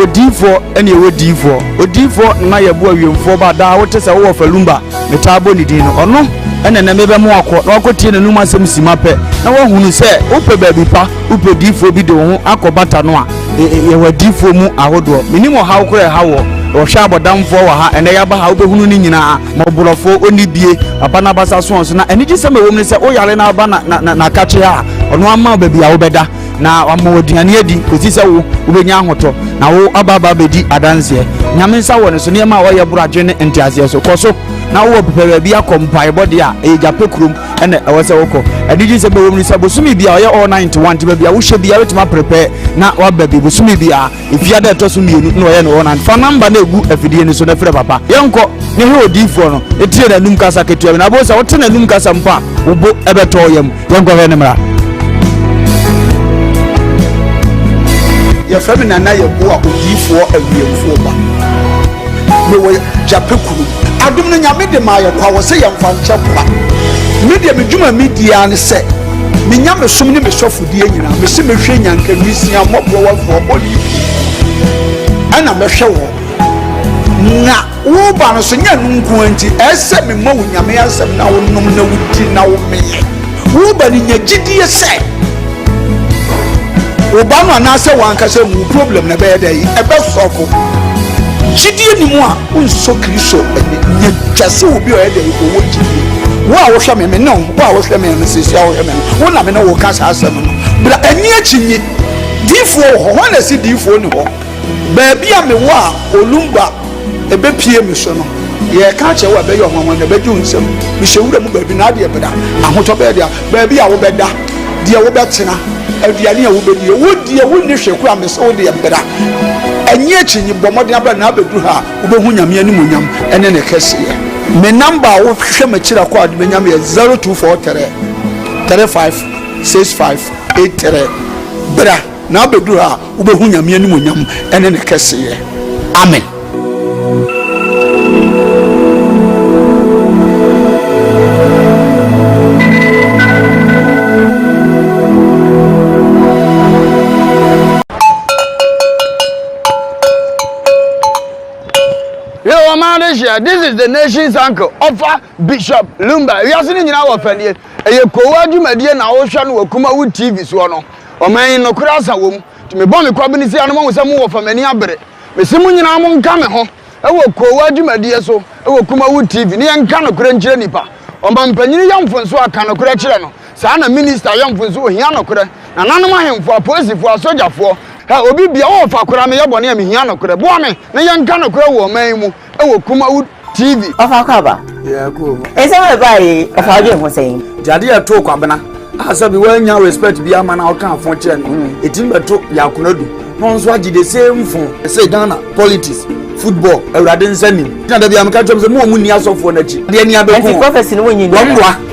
Odifo ene odifo odifo na yebo awiemfo ba da wote se wo falumba metabo ni din no ono ene na mebe mo akọ na akotie na numa asem simape na wo hunu se upe baabi pa upe difo bi de ho akobata no a ye wadifo mu ahodo minimo hawo kore hawo o hwa abodamfo wa ha ene ya ba ha obehunu ni nyina moborofo oni bie papa na basa so na ene gise me wom ni se o yare na ba na kache ha ono ama baabi a wo beda na amoduane adi kosi se wo ubenya ahoto na wo ababa bedi adanse nyame nsa wo ne so ne ma wo ye buradwe ne ntiase so koso na wo pepe bia kompai body a e jape krum ene e wo se woko adiji se bewom ni se bosumi bia wo ye all 91 tiba bia wo hye bia wetima prepare na wa baby bosumi bia ifia da to so mienu na wo ye no 1 fa number na egu afidie ni so na frɛ papa yenko ne he odifo no etie na num kasa ketua na bo se wo te na num kasa mpa wo bo ebeto yam yenko he ne mra ya fami na ye bo a odifo awiemfo ba me wo japekuru adum no nyame de ma ye kwa wo se ye mfa nchepa me de medwuma media ne se me nyame som ne me sofodie nyina me se me hwe nyanka misia mobro wa fo bodi ana me hwe wo na wo ba no so nya nunku anti ese me ma wo nyame asem na wo nom na wudi na wo me wo ba ni nya gidie se Obama na se wanka se mu problem na be dey e be sofo gidie ni mu a unso kristo nya twase obi o dey ko wo gidie wo a wo hwe me no wo a wo hwe me no se sia wo hwe me wo na me no wo ka sa asem no bra ani achinyi difo ho na si difo ni ho ba bia me wo a olumba e be pie me so no ye ka che wo be yo ho na be ju nsem me hwewura mu ba bi na de e beda ahoto be dia ba bia wo beda dia wo betena aduane a wo bedie wo die wo ni hweku amese wo de mbera enye achinyi bomode abra na abedu ha wo behu nyame ani munyam ene ne kese me number wo hwe makira kwa ade benyam ye 0243 356583 bra na abedu ha wo behu nyame ani munyam ene ne kese amen. This is the nation's uncle, Offer Bishop Lumba. We are sitting in our family. A Koowaa Show na Ocean wo KUMAWOOD TV so no. O man no krasa wom. To me bon me kwabini si anamo wo samu wo famani abere. Me simu nyina mo nka me ho. ewo Koowaa dwumadie so ewo KUMAWOOD TV ne yanka no kora nkyere nipa ɔmampanyini yamfonso aka no kora kyerɛ no saa na minister yamfonso ohia no kora na nanom ahemfo apolisifoɔ asogyafoɔ ha obi bia wo fa kora me yɛbɔ ne amehia no kora boa me ne yanka no kora wɔ man mu ewo KUMAWOOD TV ofa kwaba yeah cool ese we bai ofa je ho sen jade ya to kwabena asabi wanya respect bia ma na ɔka afɔ kyerɛ no etim beto yakonadu no nso agi the same phone say Ghana politics football awurade nsanim na da bia meka twem se mo ni asɔfo na chi de ani abeko anti prophecy no wonyi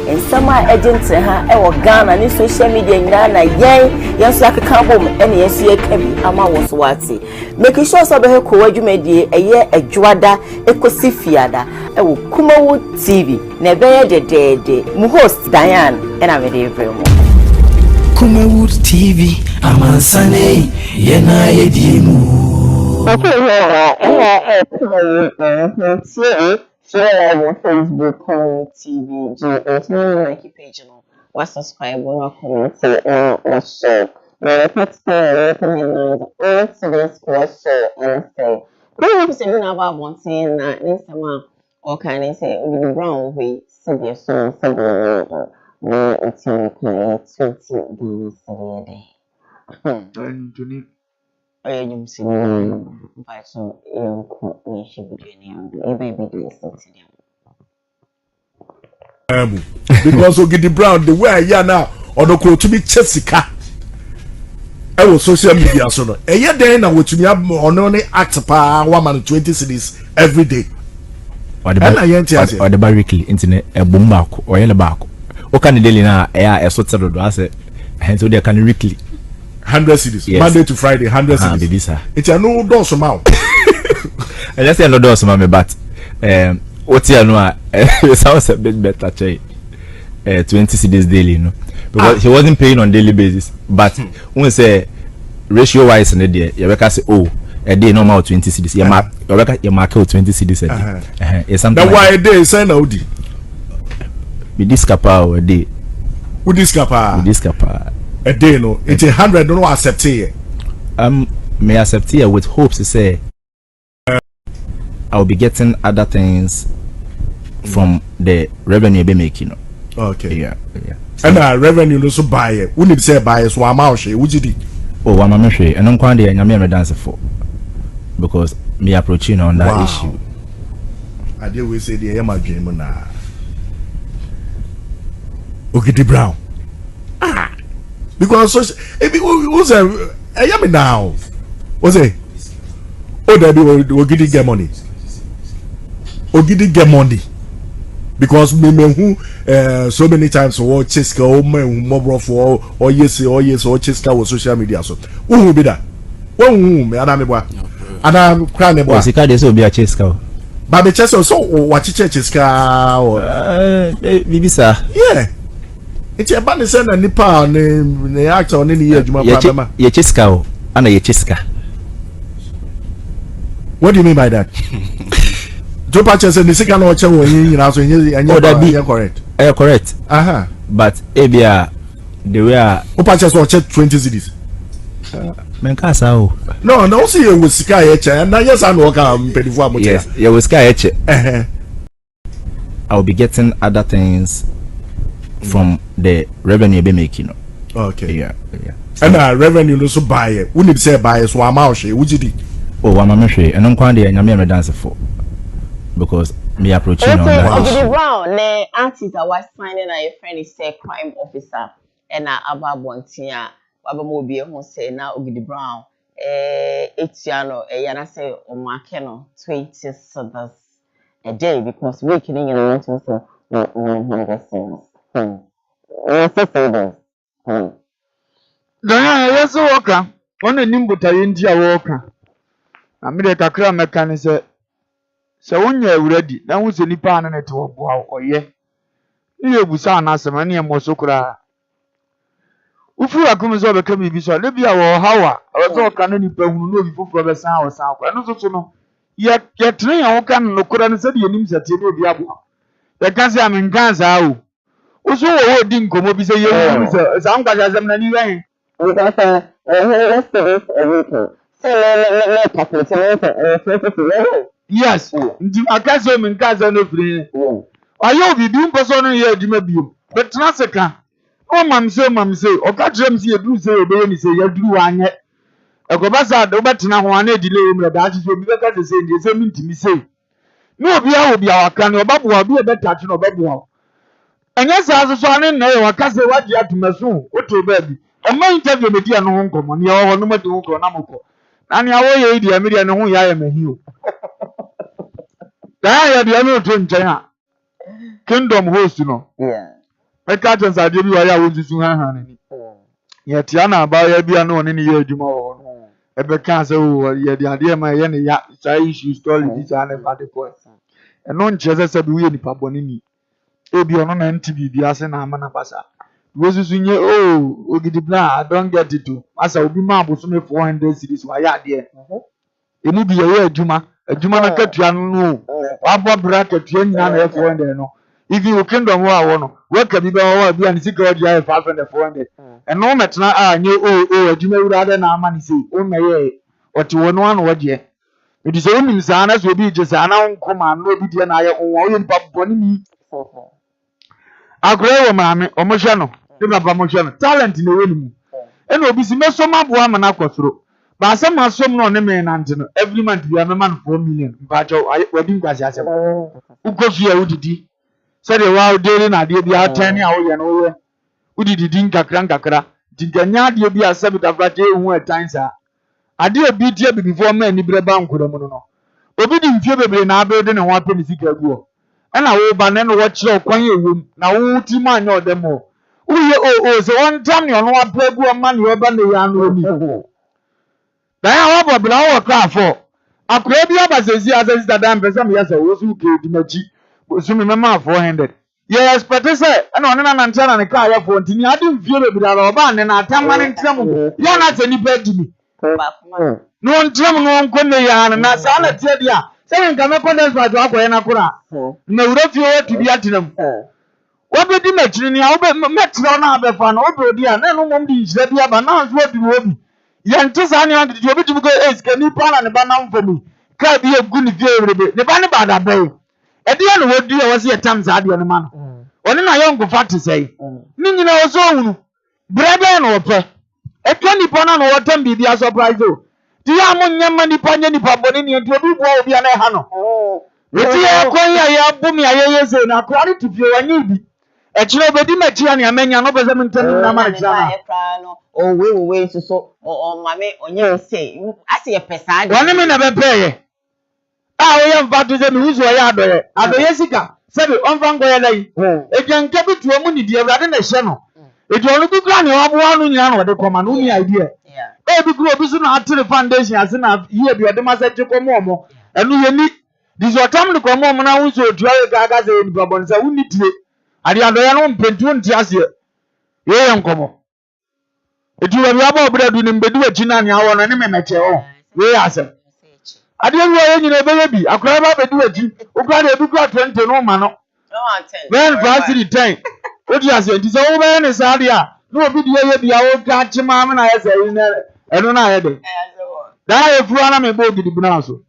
ensama agent ha e wo Ghana ni social media nyina na yen so akeka bom ene yen so yeka bi ama wo so wate make sure so be he Koowaa dwumadie eye adwada ekosi fiada e wo KUMAWOOD TV na be ye dedede mu host Diane ena me de evre mo KUMAWOOD TV amansane yena yedimu Okay, share on Facebook, KUMAWOOD TV, like page, or subscribe or comment or share. Now, let's start all today's question and say, what is it about one thing that next time? Or can I say, we brown we severe so severe no it's not quite 20 days a day. You see, but so you should be doing because Ogidi Brown, the way I am now, or the quote to be Jessica. I was social media so no. A year then I would to me have on only act per 120 cities every day. Or the weekly internet a boom back or yellow back. What can the daily now air a sort of asset? Hence, they can weekly. 100 cities, yes. Monday to Friday, 100 cities. It's a no dose amount. I just say no dose, mammy, but what's your no? It sounds a bit better, 20 cities daily, no, because he wasn't paying on daily basis. But when say ratio wise in a day, you can say, oh, a day normal 20 cities. You mark 20 cities a day. It's something. That's why a day is an Audi. With this kappa a day. With this kappa. A day no, it's 100. Don't accept it. May accept it with hopes to say I'll be getting other things from the revenue you be making. Okay. Yeah. And revenue also buy it. We need to say buy it. So I'm out here. What you did? Oh, I'm not sure. And I'm quite there. I'm here dance for because me approaching on that issue. I did we say the my dream now. Ogidi Brown. Because who's a yummy now? What's it? Oh, that Ogidi get money. Ogidi get money. Because me who so many times or Cheska or me more for or yes or Cheska or social media. So who will be that? Who me and I'm crying about. Sika this will be a Cheska. But the Cheska so what Cheska or Bibisa. Yeah. It's a band send a nipa ne actor on any year. Ye Cheska and a Cheska. What do you mean by that? Joe Patches and the second watcher when you know, and you're correct. Correct. But Abia, they were Patches watch 20 cities. Menkasa. No, see you with Sky H, and now yes, I'm welcome. Yes, you with Sky H. I'll be getting other things from the revenue you be making. Okay. Yeah. And revenue also buy it. We need to say buy it, so I'm out here. What you did? Oh, I'm not sure. And I'm quite there. I'm here dance for because me approaching on that. Ogidi Brown, the artist that was signing a friend is a crime officer, and about Bontia, Wabamobi, who say now Ogidi Brown, Etiano, Yana say, or Markeno, 20 cents a day because waking in a to say 100 cents. Yes, worker. One nimbuta yindi ya worker. Amide kakra mekani se wonye ready na wo se nipa na to oboa oye ni ebusa na asema na emoso kura ufu akum so beka mi bi so le bia wo hawa ozo ka na nipa hunu no bi foforo be san wo san kwa no so no ye tren ya wo kan no kura no se de nim sete no bi abo ye kan se aminkanza o uso wo di nkomo bi se ye nim se san kwa jazam na ni wen Because everything. So, Yes. Nti akaso me nkasa no firi. Ayo bibi mposo no ye adwuma biom. But na seka. O mam say o ka trem say eduru say obeye ni say yaduru anye. Ekobasa do betena ho ana delay mu da achise obi beka say ndi say mintimi say. No obi a obi awaka no obaboa obi e beta che no obaboa. Anya sa so ane na ye waka say wagi atumaso o to ba bi. Ema interview me dia no ho nkomo ne ho no mate ho nkomo na moko. Na ne awo ye dia me dia no ho ya ya mahi o. Da ya dia no to nchen a. Kingdom host no. Yeah. Eka chansa ade bi wa ya wo susu han ni. Ye tia na ba ya bia no ne ne ye adwuma wo no. Ebe kan say o ye de ade ma ye ne ya sai issue story this and that the point. Eno nche se bi we nipa boni ni. Obi ono na ntibi bi ase na ama na basa. Wo susu nye ogidi bla I don't get it too. Asa obi ma aboso me 400 series wa ya ade. Emu bi ye adwuma na katua no. Wa bo bra katua nyina na 400 no. If you kingdom wa wo no we ka bi ba wa bi an sika odi 500 400 eno metna anye adwuma wura de na ama ni sei o na ye oti wo no an wo de it is onim sa na so obi je sa na nkoma no obi de na ye o wo mpa boni mi agro wo maame o mo hwe no de baba mo hwe no talent na we ni mu ena obi si meso mabo ama na kwasoro ba asem asom no ne me na nte no every month bi am man 4 million mpa cho wadi nkwasi asem ukofi ya udidi said wow daily na de bia 10 a wo ye no wo udidi nkakra dinganya de bia sabita frate ehu atan sa ade obi die before man ni breba nkodo mu no obi di mfie bebre na abe de ne ho apɛ sika guo ɛna wo ba ne no wo kyerɛ kwan ewom na wo ti ma anya odemo uye so one time ne ono apɛ guo ma ne wo ba ne ya no ni da ya wo bobla wo ka afọ akwa bi abasezi asesi dada mpesa me yasa wo su ke di machi so me mama 400 ye expect say na one na nante na ne ka ya fo ntini ade mfie bebre ara oba ne na atama ne ntram ya na tani pa dimi no ntram no nkonne ya na sa na tie dia say nka me condense pa akoye na kora na wura fie wo tibi atinam wo be di machiri ni wo be metro na abefa na wo be odi a na no mom di njira bia ba na nso odi wo bi ye nte sa ne ade di obi tibi go eske ni pa na ne ba na mfomi ka bi egu ni fie rebe ne ba ne ba da be edi ya no wodi ya wose etam za ade no ma no oni na yo nkofa te sei ni nyina wo so hunu brebe no ope etwa nipa na no wotam bi dia surprise o ti ya mo nyama nipa nya nipa boni ni enti obi bo obi ana ha no eti ya kon ya bumi ya yeze na kwari tufie wanyi bi ekire obedi machi ya ne amenya no beze mentam na ma na no o we so o mame onye say ase ye pesa de woni me na be peye o ya mfa to se mi huzo ya adoye sika sebi onfa ngoya dai ejanke bituo mu ni die awrade na hye no edi onu bi kra ne obo anu nyina no de koma no ni idea bi kra obi so na atere foundation ase na ye bi ode masaje komo omo enu ye ni disotam de komo omo na huzo otua we gaga ze ni babon sa wuni tie ade adoye no mpentu nti ase ye nkomo edi we abo obradu ni mbedu achi na ne awo no ne memeche o we asem ade wi oye nyina ebe bi akora ba bedu achi okra de ebi kra 20 no ma no when fasiri 10 odi ase nti so wo be ne sade a no obi de ye bia wo ka chi ma me na ye se eno na ye de da ye fu ana me bo gidi buna so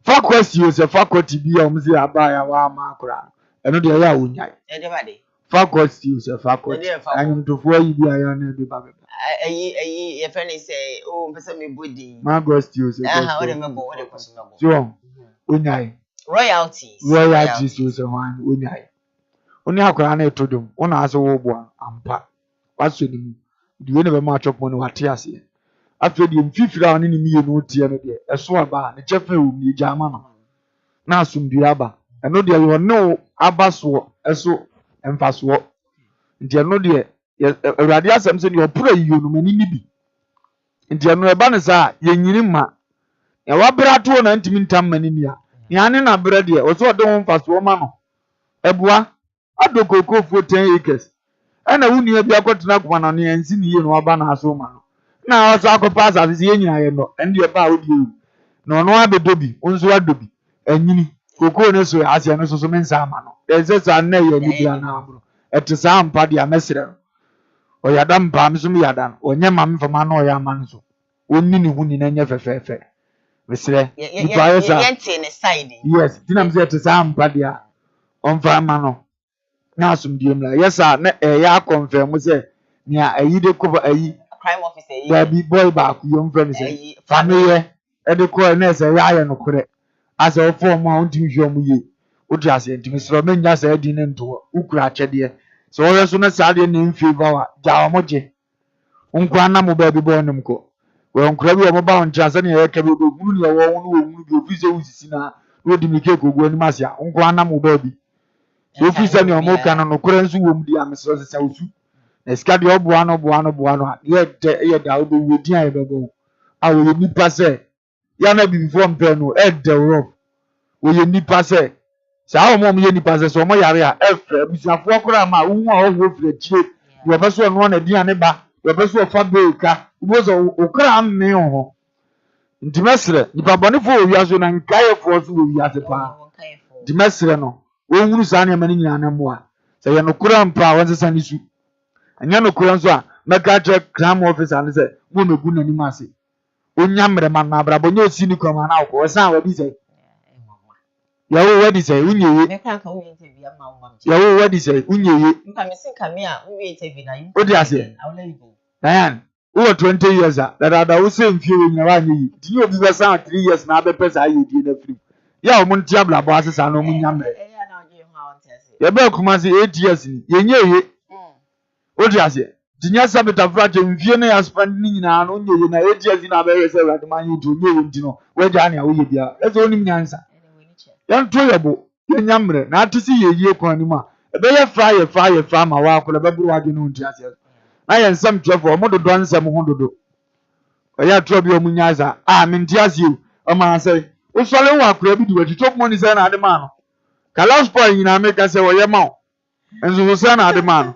faculty o se faculty bi o mzi aba ya wa ma akora eno de ya wonyai de ba de faculty o se faculty anyum to fu ayi bi aya na bi ba be ayi ye fani say o mpesa me body magosti o se o de me bo o de koso me bo so wonyai royalties o se wan wonyai oni akora na etodum ona ase wo bo ampa waso ni di we ne be ma chopo ni wate ase afre di mfifira oni ni miye no tie no de eso aba ne chefe o mi jama no na asumbi aba eno de yo no abaso eso emfaso nti eno de awrade asem se ne opura yiyo no mani ni bi nti eno eba ne sa yenyini ma ya wabrato na ntimi ntam mani ni a ya ne na bra de o so de ho mfaso ma no ebua adokoko fo 10 acres ana wuni abi akotena kuma na ne ansi ni ye no aba na aso ma no na aso akopa asase ye nyina ye no ende e ba odi no no abedobi onzo adobi anyini koko ne so ase no so mensa ama no ezesa na ye ni bia na abro etesa ampa dia mesere no o yada mpa mso mi yada no onye ma mfama na o ya ama no so onni ni huni na nya fefefe Misre. Yes, Tinam said to Sam Padia on Famano. Nasum Dimla. Yes, sir, ya confirm was a near a year cover a crime officer. There be boy back, young friends. Family, at the corners, a lion or correct. As a 4 mountain Jomu. Ujas into Mr. Romania said into Ukracha dear. So as soon as I didn't in favor, Jawamoje. Unkwana mo baby born ko. We unkrebi o ba onchase na ye kebe do gunu ne wo no wo office usisi na wo di mike ko go ni masia unkwana mo baby. So office na o ka no kore nso wo mu di amesro se usu. Na sika de oboa no ye da wo wo di an bebo. A wo nipa se ya na bi before mpe no e de rough. Wo ye nipa se sa o mo ye nipa se so mo yare a efre abusiafo akora ma wo a wo fre chie. Wo be so no na di an ba. We beso of Fabrica, was a cram me on. Dimestre, the Babonifo, we are so and Kaya force we are the pa. Dimestre no, we will sign many animal. Say, no cram power as a sunny soup. And Yano Kuranza, Macacha cram office and say, Woman good and massy. Unyammer man, Brabonio cynical man out, or sound what he say. You already say, when you already say, when you come here, we interview. What do you say? Diane, over 20 years that I was saying few in around you. Do you be sound 3 years now? The person I did in the free. Yeah, Montiabla bosses are no Munyammer. You better come and 8 years. You know, what do you say? Dinya Sabata Frat and Vienna are spending now only in 8 years in America at the money to know where Dania will be. That's only my answer. Young Toyable, young Yammer, not to see a year Conima. A better fire farmer walk with a baby wagon on just. I am some trouble, more than some hundred. I have trouble, Munyaza. I mean, just you. A man say, what's all I could do to talk money, son, at the man. Kalas boy in America say, well, your mouth. And so, son, at the man.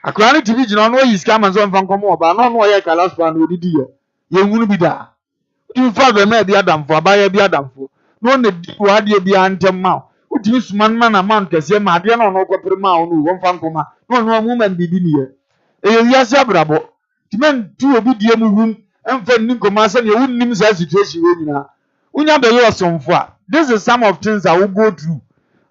A chronic division on where he's coming from Como, but not why Kalas boy would do. You wouldn't be there. You father made the Adam for buy the Adam for. No, the deep idea beyond them mouth. What use man a month, because your Madiana no copper mouth, one fan coma, no woman be here. Yes, bravo. The men do a bit room and for Nicomas and you wouldn't name that situation. We have the some for. This is some of things I will go through.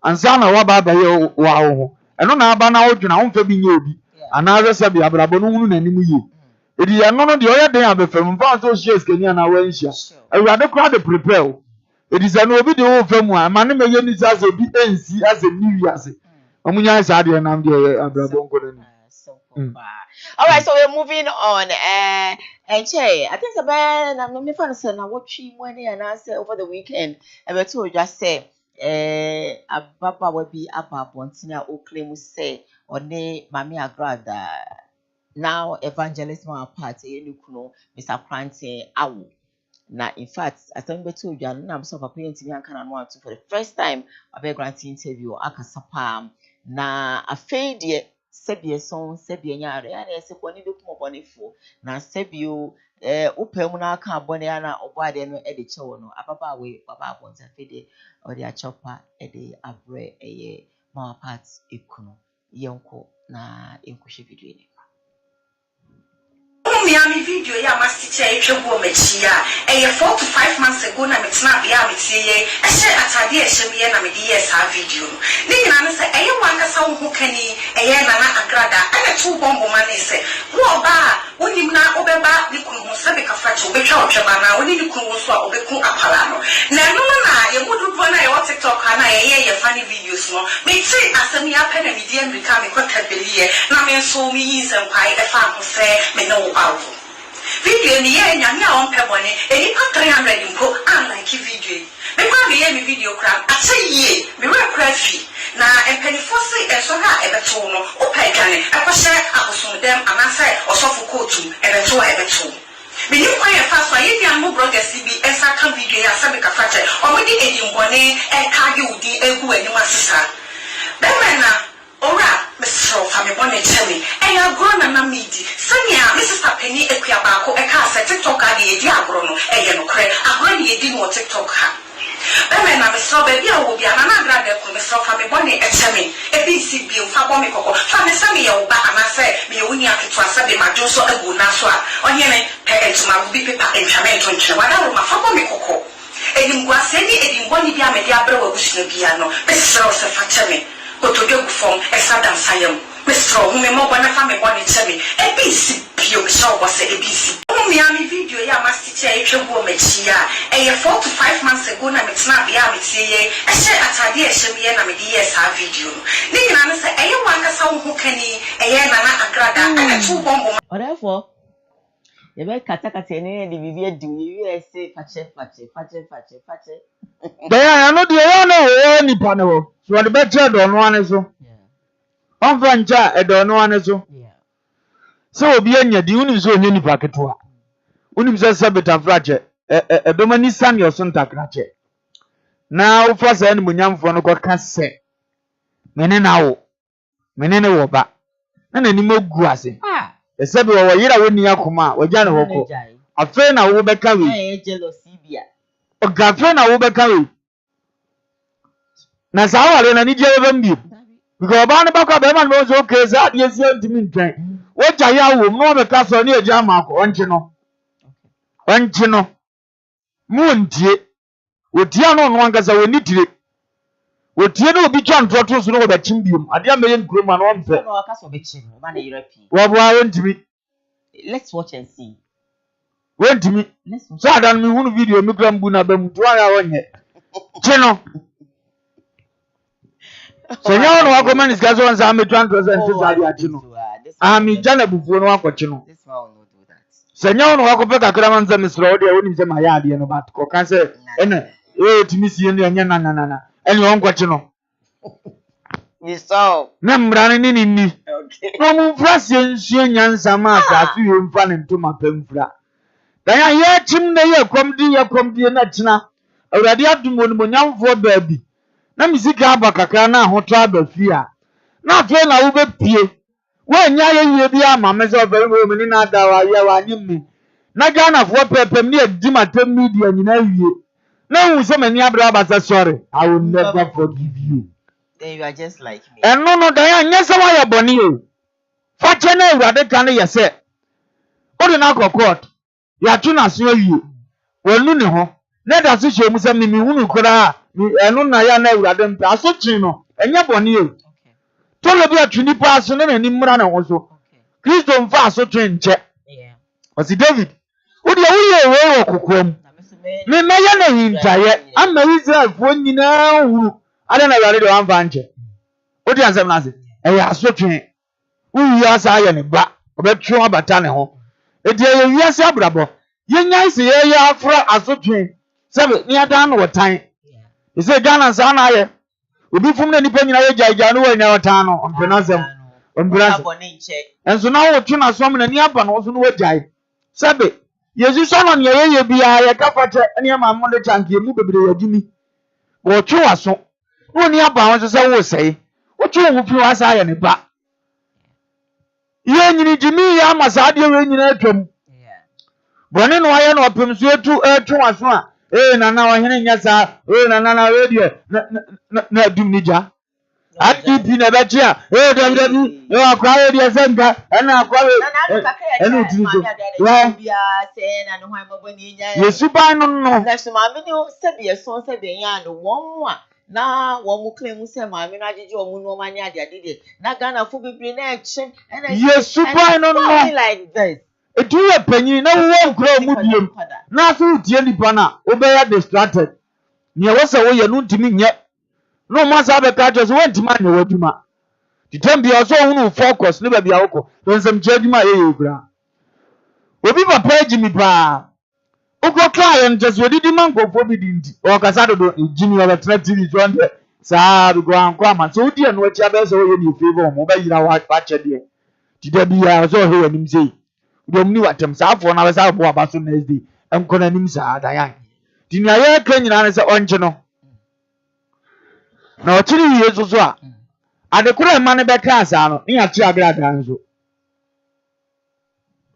And some are about the wow. And on our banner out in our own Fabi Yobi. Another Sabi Abrabon and you. It is another the other day of the film found so shares Kenyan Awasia. I rather crowd to prepare. It is an video film one. My name is as a BNC as a New Year's. Amunya Sadi and I'm the Abrabon. All right, so we're moving on. And Che, I think the band I'm not fan son. I watch him when and I say over the weekend. And we told just say, a Baba will be up Bontina o claim say or ne Mammy Agrada. Now evangelist my party, you know, Mr. Pranty Awu. Now, in fact, I think we told you, I'm so appearing to me and can want to for the first time I be granting interview Akasapam. Na a fade Sebie song, Sebie Yare, and I said, when you look more boniful. Now, Sebio, Upemuna can Boniana or Body no editor, no, Ababa way, Baba wants a fade or the chopper, a day, a bread, a year, more parts, Ikuno, Yonko, na Inkushi video. Miami video ya master etwa mechia 4 to 5 months ago na metna bia metie e she atade e she me na me die sa video ni nyina ne se eye wankasa wo ho kani eye na na agrada ene tu bombo mane se wo ba wonim na obeba ni kunu se be kafa che obetwa otweba na woni ni kunu so a obeku apala no na no na ye modu na ye TikTok na ye funny videos no me ti asemi apɛ na me die America me kwata belie na me so mi yin se kwai e fa ho se me no video ni ye nyanya on pebone eni pa 300 mpo unlike video me kwa me ye me video crap akyeye me we crazy na empenifo se enso ha ebeto no opa edwane akwhye abosomdem anase osofo kotu ebeto ebeto me ni kwa ye fa so ye dia mo bloggers bi ensa ka video ya sabe ka fache omodi edimbone e kage udi egu enima sisa bemena ora Mr. Famibone Chemi, and you're grown and a meaty. Sanya, Mrs. Penny Equiabaco, a cast at TikTok, the Diagrono, a Yanocre, a granny didn't want TikTok. Women are Mr. Baby, I will be an another Mr. Famibone Chemi, a BC Bill, Fabomico, Famisami, and I say, me only have to Sabi Majoso, a good Naswa, or Yene, parents, my be paper and Chamet, whatever my Fabomico. Edimguase ni edimboni bi amede abre wa busua bia no. Mesro se fache me. Otoge gu fom esada nsayem. Mesro hu me mo bona fa me boni cheme. Ebisi bio me sha obo se ebisi. Me ami video ya mastiche etwebu mechi ya. 4 to 5 months ago na metna bia metie. Ehye atade ehye me na me di yes ha video. Ni nyina ne se wanka sa wo kani nana agrada ana tu bombo. Therefore, you be kata ni the bibi adi we say fache. There no dey no nipa ne wo. So the better do no ane so. On francha e do no ane so. So obi anya di uni so onye nipa ketewa. Uni so sabeta frache e do mani san yo so ntakrache. Na wo fa sa ni munyamfo no ko kase. Mene na wo. Mene ne wo ba. Na nani mogu ase. Esebi wo yira woni akoma wagya ne hoko. Afe na wo beka we. Jealousy bia. O gafe na wo beka we. Na sa wale na ni je bembi. Because ba ne bakwa be man no so okay za de esi antimi ntwan. Wo gya ya wo no beka so ne eja mako onche no. Onche no. Mu ntie. Otia no no angaza woni tire. Otie no obi twa ntoto so no wo be chimbium. Ade ameye nkuroma no omfe. No aka so be chim. Ba na Europe. Wo bo awentimi. Let's watch and see. Wentimi. So adan mi hunu video mi kram bu na bam to ya wonye. Chino. Senya no akoma ni skazo onza me 20% za dia chino. Ami jana bufuo no akwachi no. This one will not do that. Senya no akope kakra manza misro ode woni mse ma ya ade no bat ko kan se ene timi sie ne anya na. Ene onkwachi no. Ni so. Na mrane ni ni. Okay. No mu frase nsuo nyansa ma asafi we mfa ne ntoma pamfra. Dan ya ye chim ne ye komdi na china. Awurade adum woni monyamfo baabi. Na misika abakaka na ahoto abafia. Na afi na wo bepie. Wo nya ye wie bia ma me so bere wo meni na da wa ye wa nyim. Na Ghana fo pepem ne edi matem media nyina wie. Na hu se mani abra abasa sorry. I will never forgive you. Then you are just like me. And no, Diane, yes, I am boni you. Fachene, rather can you say? What in our court? You are too nice, you. Well, no, no, let us show me some who could have, and no, I never had them pass chino, and you're boni you. Told me a trini person and Nimrana also. Christian fast so train check. Was it David? Would you way or cook? Me, my name, I'm the one you know. I don't know where they want vanche. What you answer, Nazi? I ask you train. Who you are saying about true about Tanneho? It is yes, bravo. You nice here, you are for a so train. 7 near down what time? You say Ghana San I will be from any penny I Janu in our town on Penazam on Brazil. And so now what you are swimming in Yapan also no jai. Sabe, yes, you saw on your be a capata and your mamma the chunky move with Jimmy. What you are so. Woni aba won se wo sei wo tu wo fi wasa ya ne ba ye nyini jimi ya masa de we nyina atwam bone no aye no opem so etu waso a nana wa hene nya sa nana we de na dum ni ja atipi na be chi a dabi yo akwa we de senga na akwa we enu ti so wa bia se na no hwan mabo ni nya yesu ba no na so ma me ni se be so se be ya no won a na wo mu claim say ma me na jeje wo mu no ma ni ade ade na Ghana fu bibiri na action yesu ba no like this etu ye panyin na wo nkro mu diem na so tie nipa na obeya distracted ne wo se wo ye no ntimi nye no ma sa be ka jo so wo ntima anya waduma titembi o so hunu focus ne ba bia woko don sam che aduma ye kura obi papa ejimi pa Oko client just we did mango for be dinti. O kasa do Jimmy over TV 200. Sa bi go anko ama. So di eno achi abe so ye ni favor mo ba yira wa che de. Ti da bi ya so he anim sei. Udom ni watem sa afo na be sa bo aba so next day. Enko na nim sa dayan. Ti ni aye ka nyina na se onche no. Na o chiri ye so a. Ade kura ma ne be ka asa no. Ni achi agrada nso.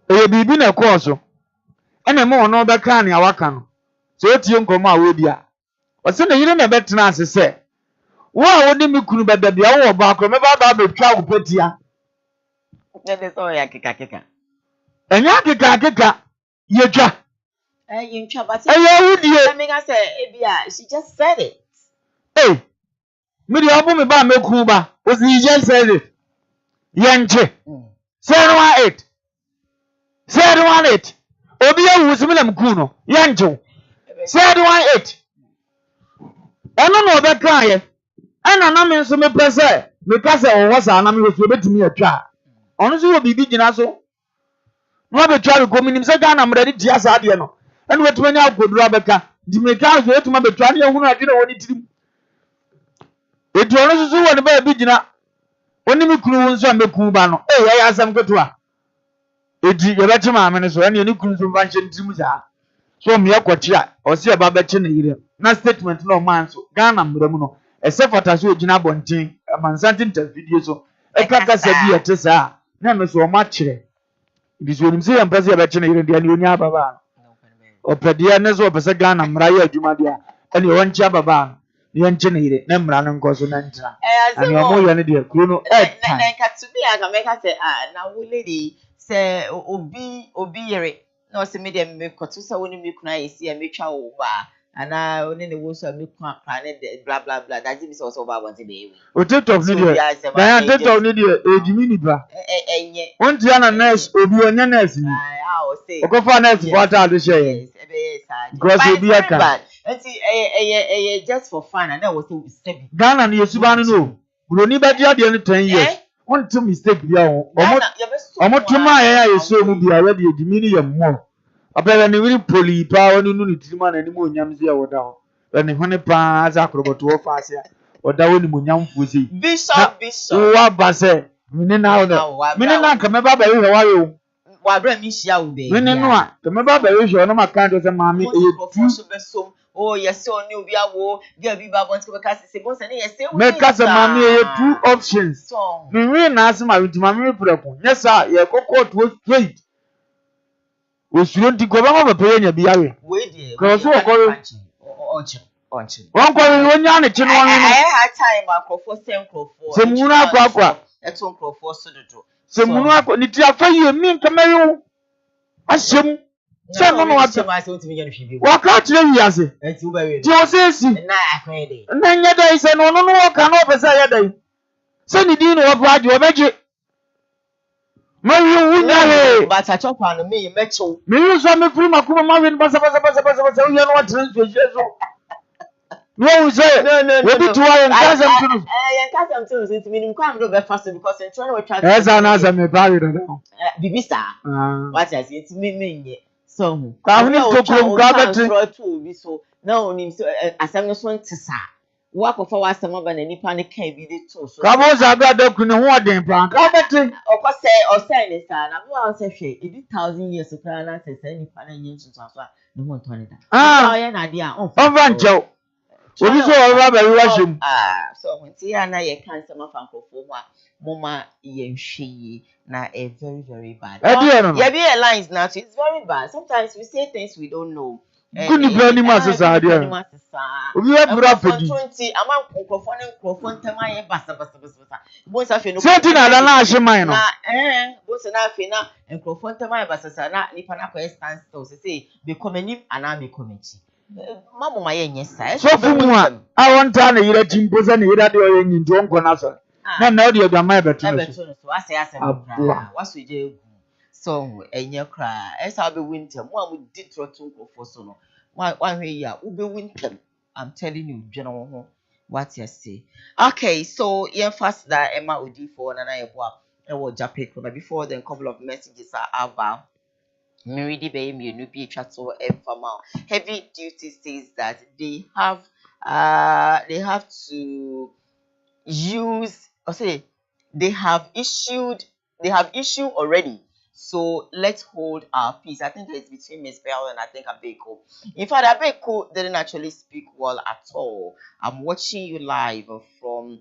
E bibi na ko so. Ene mo no be ka ne awaka no so etie nkomo a we bia o se ne yire na betena ase se wo a woni mi kunu beda bia wo ba akro me ba betwa wo patia ne de so ya keka enya keka yetwa You chabati. I mean, I say, she just said it. Hey, me the album about me Kuba was he just said it. Yanche. Said one it. Said one it. Obia was William Kuno. Yancho. Said one it. I don't know that guy. And I'm not so me press because I was an army with me a jar. Honestly, will be big in us. Robert Charlie coming himself down. I'm ready to ask Adiano. And what when I could Rebecca, the mechanics were to my betrayal who I didn't want it to. It was also one about Bigina. Only me cruise and the Kubano. Hey, I asked them go to her. It's your better man, and so any cruise of Vansion Timusa. So me a quatia, or see about Betchin. No statement, no man's Ghana, Muromuno, except for Tasu Jinabonti, a man sent video so. A cracker said, dear Tessa, none so much. It is when you see and President Betchin in the Unia Baba. Or Pedianas or Pesagana, Mraya Jumadia, and you want Chababan. The engineer, Nemran and Cosonanta. And your more than a dear Bruno. Then Katsubi, I can make her say, now, lady, say, Obi, no, see me, them make Kotusa when you make nice, and make chow, and I only the woods of milk planet, blah, blah, blah. That is also about one baby. O TikTok video. I TikTok video, a Jiminiba. One Tiana nurse, Obi and nurse. I will say, go for nurse, what are the shame? Because you'll be a cat. And see, just for fun, and that was so step. Ghana and Yosubano. We only bet you at the end of 10 years. One to mistake, young. I'm not to my eye, so will be already a diminium more. I bet any really poly power, no need to man anymore, Yamsia or down. When the honey pan, Zacrobo to offer, or down in Munyam Fusi. Bishop, what Basse? Minna, come about by you. Why, bring me shall be. Minna, come about by you, no, my kind of a mammy. Oh, yes, so new be a war. There be babons to a cast, and yes, make us a mammy 2 options. So, me really ask my with mammy problem. Yes, sir, your cocoa was straight. We shouldn't go over paying a beer. Wait, because so call one calling one yarn, a chin one. I had time for Senko for some Muna Quaqua, a tonko for Sudoto. Some Muna, it's a fair mean Cameo. Assume. Someone wants to myself to me. What can't you yes? It's very Joseph. And then your day said, no, can over say a day. Send it in or bride your magic. No, but I chop on me, Metro. Me use some free Makuma Marvin Bassa, you know what translation. No, sir, no, what did you want? I can't tell you, it's meaning quite a bit faster because I'm trying to try. As an answer, me buried now. Bibisa, what I say, it's me. So, I'm not to so no, as I'm not one to say. Work of our summer and any panic can be the two. So, come on, I got the Kunawa Bank. Or say, this, and I'm going to say, 80,000 years of plan, and any panic transfer. No one to it. Ah, an idea. Oh, Vanjo. So, when Tiana, you can't some of Uncle for one. Mama, she now a very, very bad. Yeah, be lines now, it's very bad. Sometimes we say things we don't know. Good evening, Master. We have rapid 20 among microphone, Tamaya Bassa. Once I finish, certain other mine. What's an afina and microphone Tamaya Bassa, not Nipanaco stands to say, becoming him and I'm becoming. Mamma, my yes, sir. So, I want to know you're a Jimbo and you're doing in John Conasa. No, you're my better. So I say, what's with you? So, and your cry, as I'll be winter, one would did to for sono. One way, yeah, will be winter. I'm telling you, General, what you say. Okay, so, yeah, fast that Emma would do for and I will jump it before then, a couple of messages are about. Meridi baby, new be chat so heavy duty says that they have to use or say they have issued already. So let's hold our peace. I think it's between Miss Bell and I think Abeko. In fact, Abeko didn't actually speak well at all. I'm watching you live from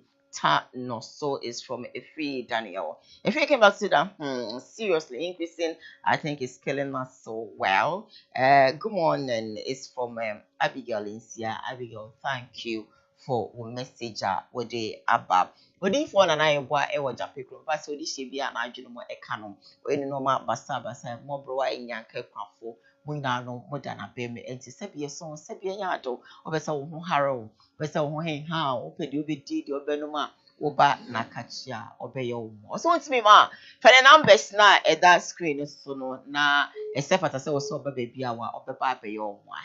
no, so it's from Efi Daniel. If you came back to that, seriously increasing, I think it's killing us so well. Good morning. It's from Abigail Insia. Abigail, thank you for the message with the above. But if one and I were a Japicro, but so this should be an argument, a canon, or any normal basa, more bro in Yanka Quafo, Muna no more than a baby, and to Sabia song, Sabia Yato, or Bessa Harrow, Bessa Wong how, open you be did your Benoma, or bat Nakachia, or Bayo. So it's me, ma. For the numbers now at that screen is so no, na, except at a so baby hour of the baby.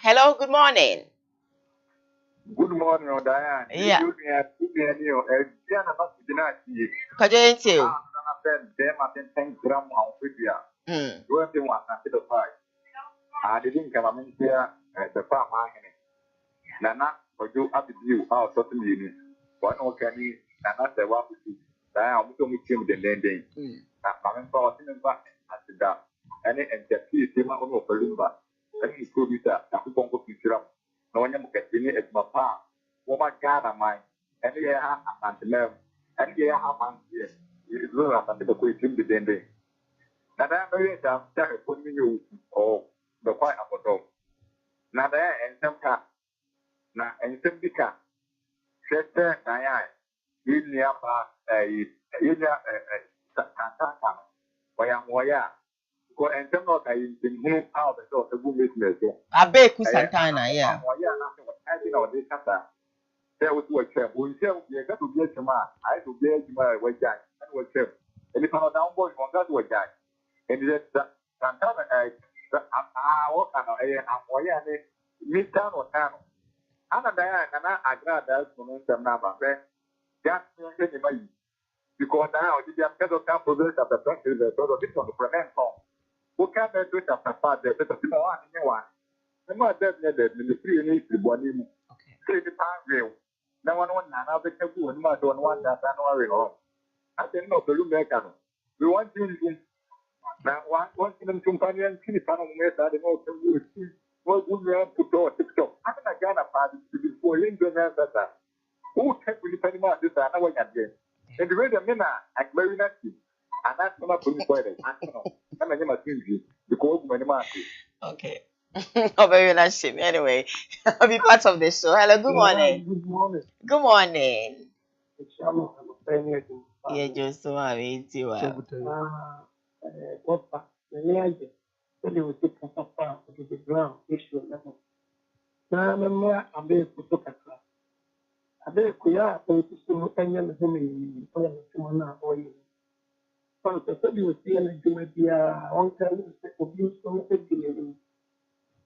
Hello, good morning. Good morning, Diane. Yeah. You I didn't come in here at the farm. Nana, for you up to you out of the union. One or can you, Nana, the one to see. I'm going to the landing. I'm for him back at the dark. And the piece came out of Palumba. And he could be that. I'm going to be drum. No one can see it at my palm. Oh my God, am I? And here I am to and here I am here. You will have to go to the landing. Now, I'm very down, putting you or the quiet of the now there and some car. Now and some car. Sister, I in the Santana. Why am why? Go and some of I been moved out the door to go business. I beg Santana, yeah. I think of this Santa. There was what chef. We shall be got to get your man. I to get my way jack and what chef. And if I'm down boy, on that way jack. And that Santana, I walk on a midtown or town. Anna Diane, and I grab that from some number. Just because now you have to come to this of the country, the sort of this on the prevent home. Who can't do it after 5 days? It's a small one. The more definite in the 3 needs to body. Okay. 3 pound real. No one, another can do and much on one that I know home. I think not the room maker. We want you. Now, one companion, Philip, I don't know, what would you have to do? I'm not going to pass it before you do that. Who take with the animal this another again? And the way the men are very nasty. And that's not going to be I'm a name you because when the market. Okay. Oh, very nice. Anyway, I'll be part of the show. Hello, good morning. Good morning. Good morning. Yeah, just so I mean, too. What the legend? Tell you to put up to the ground issue. Now, I'm very put up. I bet Kuya, to see any of them or you. So, you see, and you may be a long time abuse from the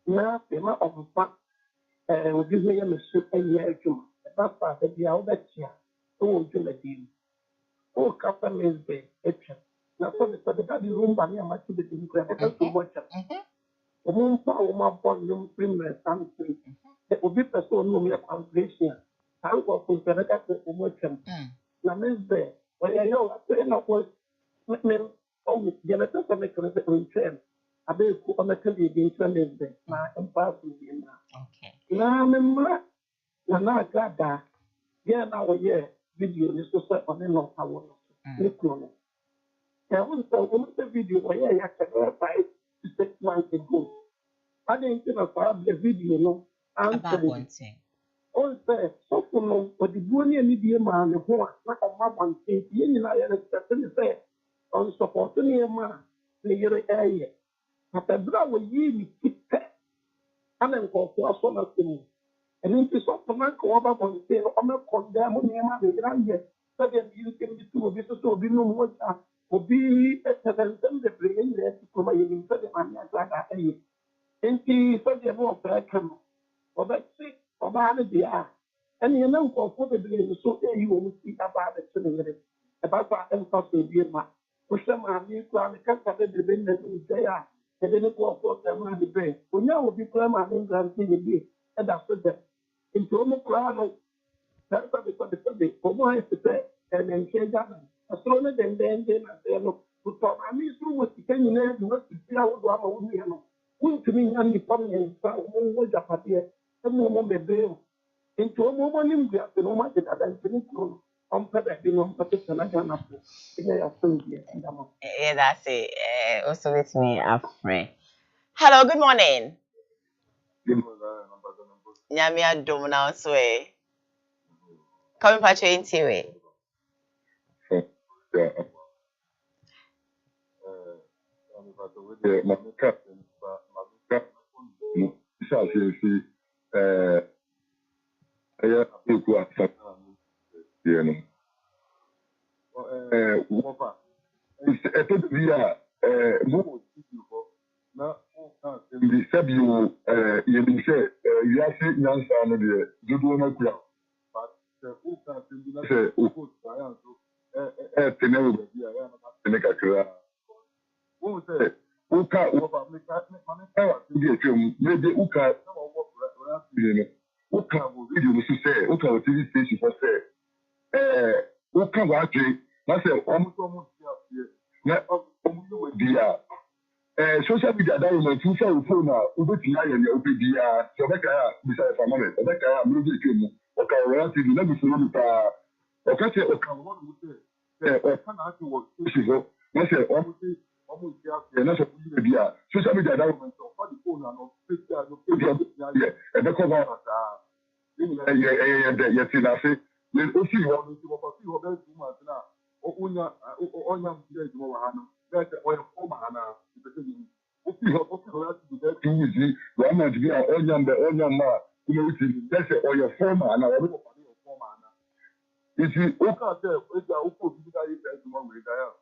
now, the amount of fact will give me a message a year to that's part of the other chair. Oh, do the deal. Oh, Captain is the action. Now, so the daddy room by me, I might be incredible to watch it. The moon power, my volume, premier, something. It will be person who may have congregation. I will put the record to watch him. Now, Miss Bay, when I know I was with me, oh, the letters of the return. I bet you on the country being trending there. My impossible in that. Okay. Now, remember, now I got that. Yeah, now, yeah, video is to set on the note. I want to look on it. I want the video where I can verify 6 months ago. I didn't think about the video, no. About one thing. Also, so for the Buni media man, the horn, like a map on tape, you know, I expect to say, on supporting a man, the area. But the brother yearly keep and then go for a son of them. And if you saw from my Koowaa on the tail, I'm not condemned on the grand yet. So then you can be two business to be no more. Will be at the bringing there to come in for the money as I say. And she said, you know, I come. Or that's it, or bad they are. And you know, for the blame, so you will see about the children. About that, and cost a dear man. For some are new crowd, the cancer of the business is there. And then it will put them on the brain. We now will be clear my name and see the day. And that's what them. In Tomo Crowd, that's what the Sunday. For more to say, and then change that. As long as then they look. But I mean, through what you can you know, what to see how do I want me. Who to me, and the family and what Japan, and no more bail. Into a moment, we have to know much that I didn't know. I'm being on particular. Yeah, that's it. Also with me, a friend. Hello, good morning. Nyamia Domina Sway. Coming patch into it. see, I think we are you know, Wapa. I think we are more now. The sub you say you are saying answer on the Judo crowd, but the who can say, who Teneru, I am a crowd. Who say, who can't Wapa make maybe who can who can video to say, who can TV station for say, who can watch it. I say, almost here. Social media that you might use your phone now, Uber Tia and your OPDR, Sobeka, besides a moment, Obeka, movie came, okay, relative, never saw the okay, okay, or can I do what she go? I say, almost and that's a media. Social media that you might for the phone and and the cover. Yes, I say, let's see what you want to see now. Onya mjia juma hana bete oya koma hana uki hola tu tuzi wana jibia onya ma kumeuti bete oya forma hana walipo pali forma hana isi uka te eja uko bidika yita juma wega ya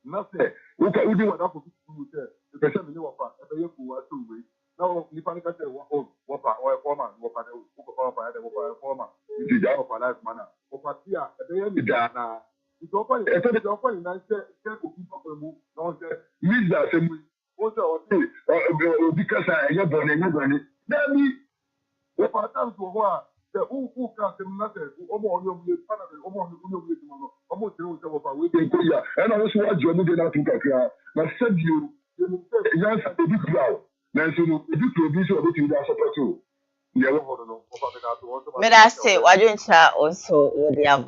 nase uka udi wada ko tu te pesa mini wapa ebe yeku wa tu we na ni panika te wapa oya forma wapa de uko wapa ya de wapa forma isi ja wapa life mana wapa tia ebe ye mi dana. It's open. It's open. And I said, no, means that because I have done it. Then me, if I come to one, the who can't nothing, almost and I was watching you not to get but said you, yes, a big crowd. Now, so you produce everything that's supposed to. But I say, why don't you also whatever?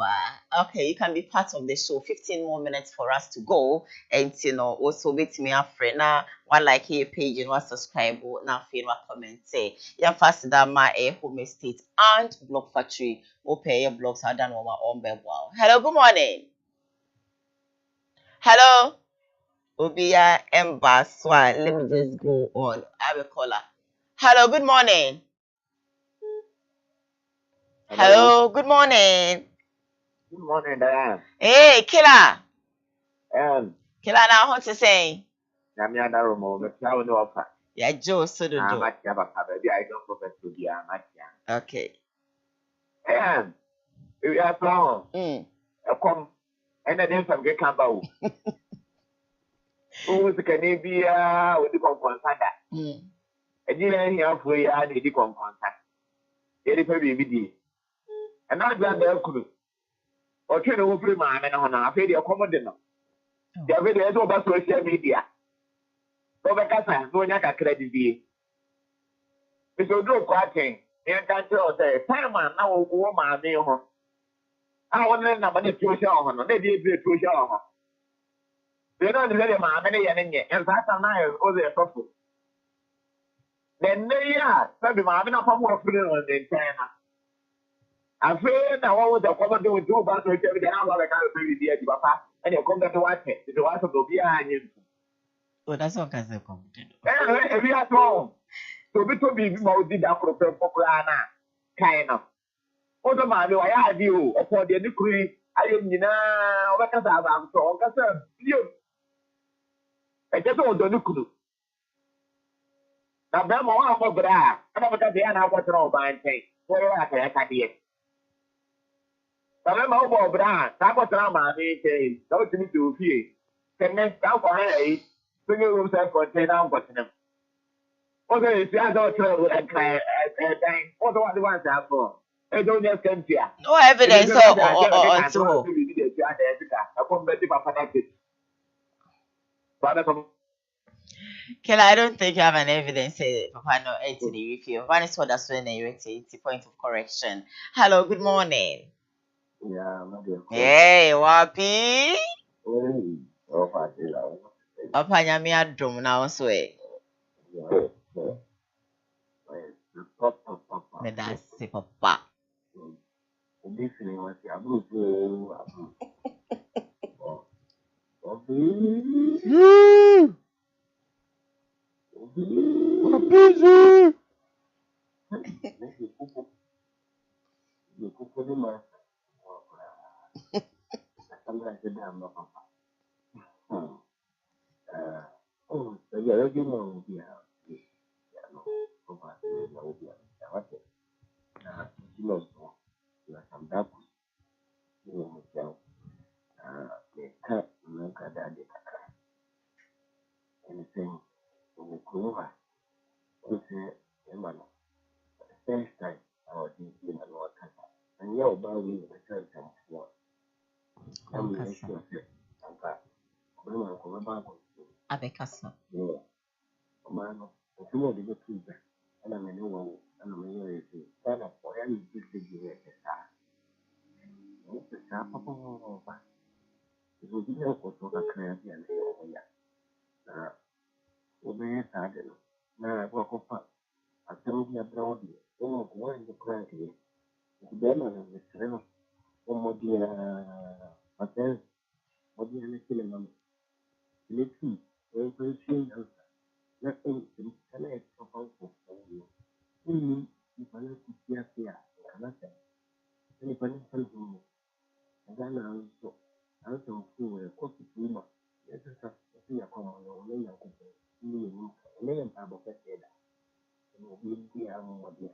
Okay, you can be part of the show. 15 more minutes for us to go, and also with me a friend now. One like your page and one subscribe now. Feel what comment say. You fast that my home estate and blog factory. Open your blogs. I done on my own web. Wow. Hello, good morning. Hello, Obia Emba Swan. Let me just go on. I have a caller. Hello, good morning. Hello, good morning. Good morning, Diane. Hey, Killer. Killer now, what to say? Namia Daromo, the flower no offer. Yeah, Joe, so do I might have a baby. I don't profess to be a match. Okay. And we are strong. A come and then some get Campbell. Who is the Canadian with the contact? And you ain't here for you, I need the contact. It is very easy. And I'm glad they're cool. Or train a free man and on a video commodino. They're very about social media. Over Casa, no Yaka credit be. Mr. Drew Quating, you can't tell the time now, woman, meal. I want to know about the two show, they did the two show. They don't let him many and that's a nice or they're couple. Then they are, maybe my more freedom in China. I'm afraid now what the common do with 2 about to tell the hour I can't really dear to Papa, and you come to watch it. The wife of the behind you. Oh, that's what I come. We are wrong. So we told me more did that for Poplana. Kind of. What the man, I have you, for the decree. I am now, what can I have? So, you. I just want the Nuku. Now, Bama, one more bra. I never got the end of what's wrong by saying, what I can't hear. But I'm over brand. That was Rama, they don't need to fear. Can next down for her, single room self contained out what's them. Okay, if you are not travel and cry, what do I want to have for? I don't just come here. No evidence or Kela, I don't think you have an evidence Papa no entity with you. One is what that's when you point of correction. Hello, good morning. Yeah, hey, Wapi. Hey, Papa Nyami drum now so me that's say Papa. Oh, so yeah, you know, yeah, no, over there, what you know, you are some dark, you know, the cat, look at that, anything, in the Koowaa, we say, first time, our DP and our cat, and you're about we the third time, what? I'm really sure, I'm back. I'm going back. Abekasa. Yeah, man, if you want to go through that, and I'm a new one, and I'm a new stand up for any big year. It's a sharp over. It will be a photo of a clear and obey a target. Now I walk up. I tell you about it. Oh, why is the crank here? It's better than the trail. Oh, my dear, but then, what do you kill him? Let's see. Every single nothing can connect to how to you. If I let you see here, nothing. If I let you, and then I also feel a coffee creamer. Yes, I see a common or lay a coffee. And then I'm a better. And we'll be a more dear.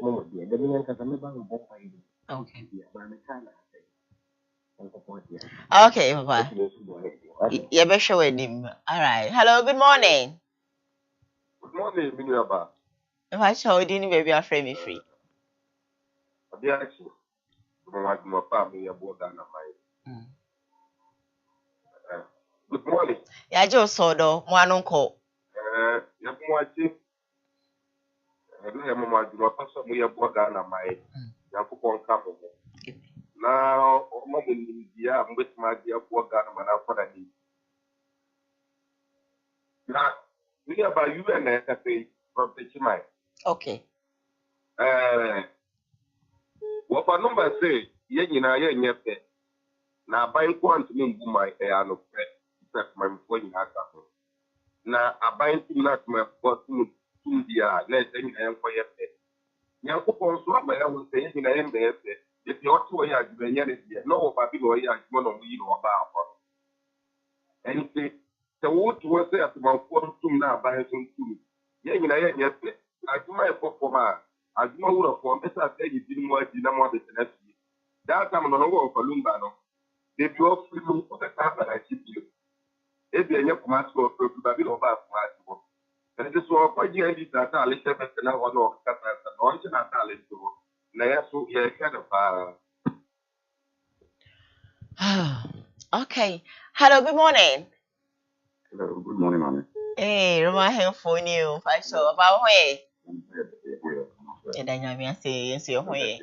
More dear. The million has a member of both by you. Okay. By the time I say. Okay, Papa. You better show him. All right. Hello, good morning. Good morning, Minyaba. If I show you, baby, I'm free, me free. Objection. My family, your board, and my. Good morning. Yeah, just saw the one uncle. You're watching. I'm my person, we are board, and my. Yapon Capo. Now, I'm with my dear board, and my father. Now, we are by you and I say from the Chimay. Okay. What my number say, yen, now buying quantum in my air no pet, except my phone has happened. Now, I bind to not my fortune to the less than I am for your pet. Young people, so I will say, in I am there. If you ought to wear the Yanis, no, Papi, or Yan, one of you or about. And say, the wood was there to my phone to now by some two. Yen, I am yet. I do my performer. I do my wood for better say you didn't want to know the next year. That time on the wall for Lumbano. If you are free for the time that I keep you. If you are not much for a bit of us, and this was quite the idea that I let them know one of the noise and I tell it to. Now, so you kind of. Okay. Hello, good morning. Hello, good morning, mommy. Hey, Roma here for you. If I show about way. And then I mean, say, yes, your way.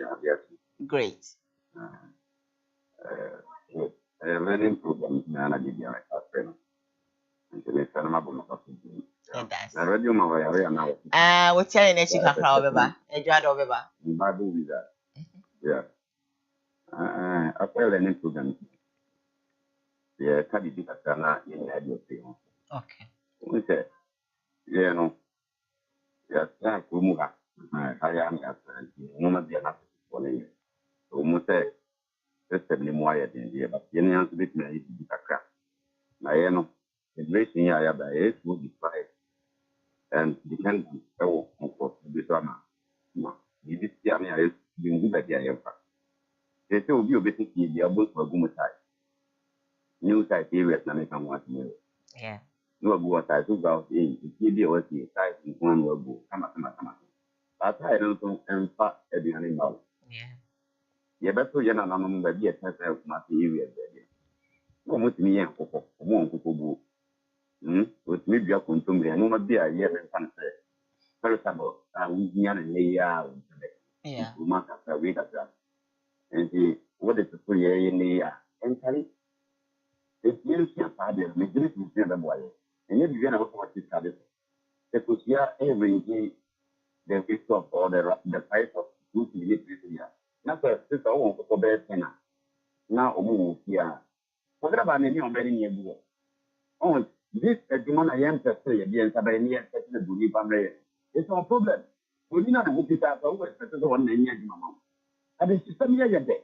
Great. Learning program, man, I did your friend. I read you my way now. We're telling you, you crowd, Beba. A dread of Beba. Bible with that. Yeah. I feel learning program. Yeah, can be Katana in radio film. Okay. We say, yeah, no. Yes, Kumuha. I am a friend. No matter the enough for you. So, Mute, just a little more than the other. You know, to be made to be a crack. I know. The great thing I have is would be fired. And depends on the summer. You did see me, I didn't give a day. They told you basically the above for Gumusai. New side areas, and I can watch you. Yeah. No go side to go in. If you was the side in one will go. Come on. But I don't know, and fat at the animal. Yeah. Yeah, but so you're not on the beer test of my area. No, with me and Coco, Coco. With me, you are consuming, and no be a year and fancy. First of all, I will be an area. Yeah. Mark after week at that. And the what is the 3 year in the year? And carry it means your father, majority is never boy. And you begin out what is started. It was here every day the fix of or the price of 2 years. Not a sister won't go bed. Now, here. What about any of any year? Oh, this demon I am to say against a near the belief I'm ready. It's no problem. We did not hope it out always better than one year, Mamma. And it's just a year day.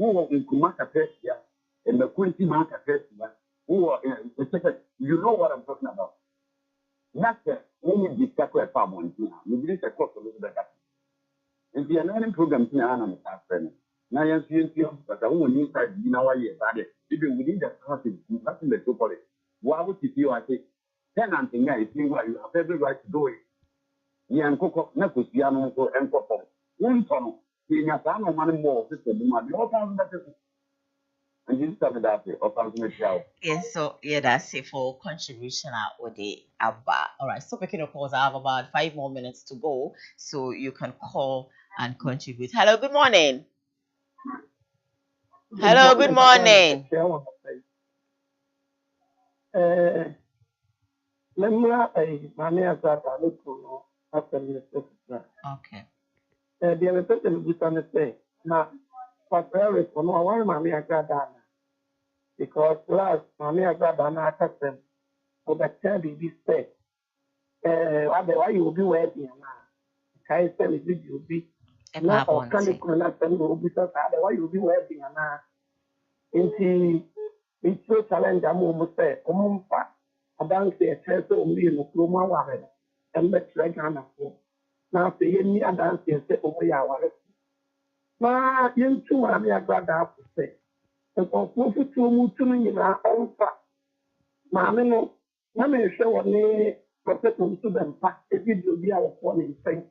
who in Kumaka Pesia, and the Quincy Maka Pesia, who are you know what I'm talking about. Not that when you discuss a farm on here, you believe a cost of the cat. If you are not in programs in an friend, now you're seeing you, but I won't inside in our year, but even within the housing, nothing that you call it. Why would you feel I say, tenanting, I think why you have every right to do it. Yan Coco, Nakusiano, and Coco, one tunnel, being a son of money more, sister, the all and you started that or something. Yes, so yeah, that's it for contribution with the ABBA. All right, so picking up calls. I have about 5 more minutes to go, so you can call and contribute. Hello, good morning. Hello, good morning. Okay. The other person is going to say, now, for parents, I want Mammy Agradana. Because last, Mammy Agradana asked them, for the child be said, otherwise you will be waiting now. Can you tell me you will be? Now, or can you connect them to because otherwise you will be waiting now. Into it's so challenge, I'm almost say, I don't say a chance to me in the Kuma Warren, and let's drag on for. Now, say, any other say, over your ma yen tu ma mi agrada afuse en ko futu mu tunu nyina onfa ma me no na me hwe woni prophet nsu bempa e video bi a wo ne nsen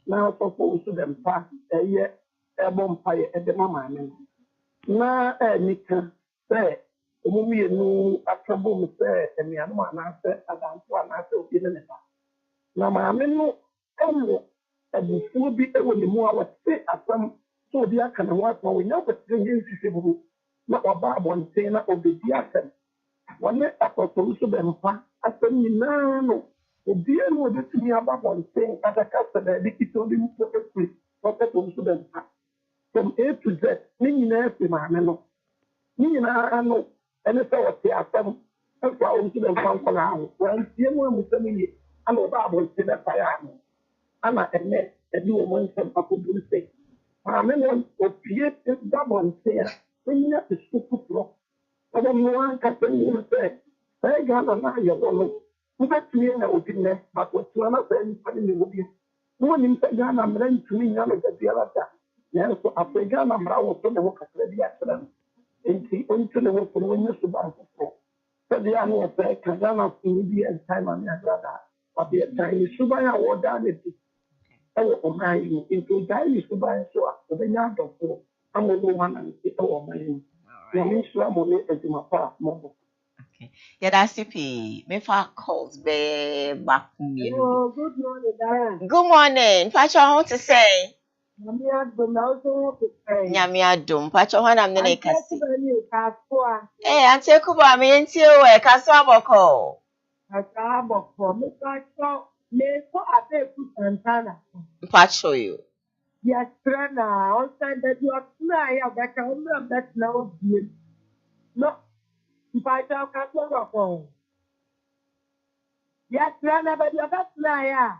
na so ko nsu bempa eye ebompa e de mama me na nika se omumu yenu akabo mu se emianu anase adanto anase obi ne ba na ma me no emu ebufu bi ewo ne mu a wote asam so be a kind of what we know, but not about one thing or the diaton. One day, I got to them, I said, no, dear, no, this me about one thing as a customer, the kid told him perfectly, what that was to them. From A to Z, meaning every man, meaning I know, and it's our theater, and go to them for now. Well, dear, one was telling you, I know about one thing that I am. I'm at a net, and you want some people to say. I mean, opie double say, when you have to super flow. I don't know one can say, I got a lie, you know. You got to hear opinion, but what you are not saying, funny will be. One in Pagana, I'm ready to me, none of the other time. Yes, so I began, I'm out to the work of the accident. And see, into the work when you survive. So the annual say, Kazana, India, and time on your brother. But the time you survive, I will done it. Oh, my, into Diary to buy so the yard of four. I'm the one and it over my own. Okay. Yeah, that's it. Me for calls be back. Oh, good morning, Diane. Good morning. Pacho, I want to say. Nyami adum. Pacho, when I'm the next. Hey, I take over me into a castle boko. Pacho you. Yes, Trana. On time that you are tonight, that I remember that now. No, if I talk at one. Yes, Trana, but you're not tonight.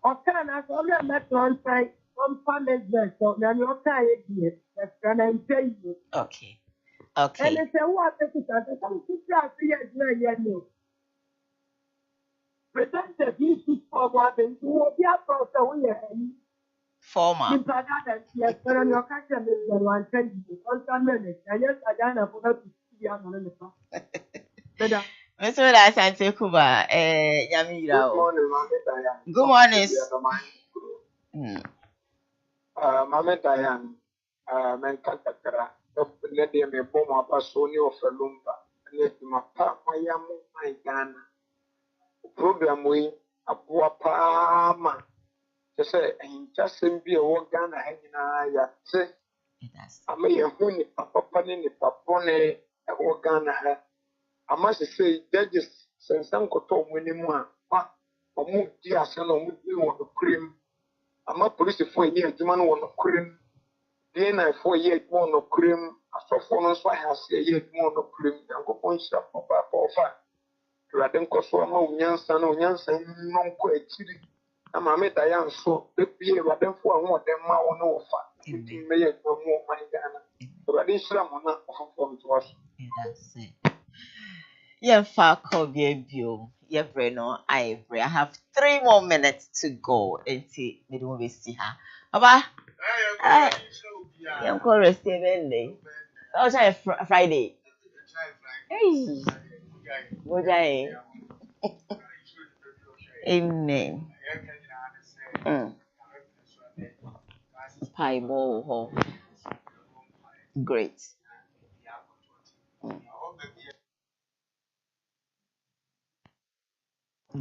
Okay, I saw you met on site on management, so now you're tired here. That's Trana, I'm telling you. Okay. Okay. And it's a what I come to see as well. Present the issue for what they do. We are also here. Former. Yes, but on your catcher, one thing, on minutes. I just I don't know to see on the Mr. Asante Kuba, Yamira. Good morning. Mama Diane, Menkatakara, let them a bomb of a Sony of a lumba, let my papa, my yam, my Ghana. Program we a poor palma. Just say, and just be a walk Ghana hanging ya say. I may a honey, a papa in the papone, a walk Ghana. I must say, judges, since Uncle Tom winning one, or move dear son of the cream. I'm a police for a year, the man won a cream. Then I 4 years more no cream. I saw 4 months, I have 6 years more no cream. I'm going to point up for 5. Radenko so no nyansa no nyansa no ko akiri na mama Diane so be Radenfo a ho dem ma wo no fa me ye no mo man Ghana. Already shram on that from to us. That's it. Yeah, far bio. Yeah, Breno, I have 3 more minutes to go until we don't see her. Baba, I'm called rest day. Oh, try Friday. Hey, Amen. Pie bowl. Great.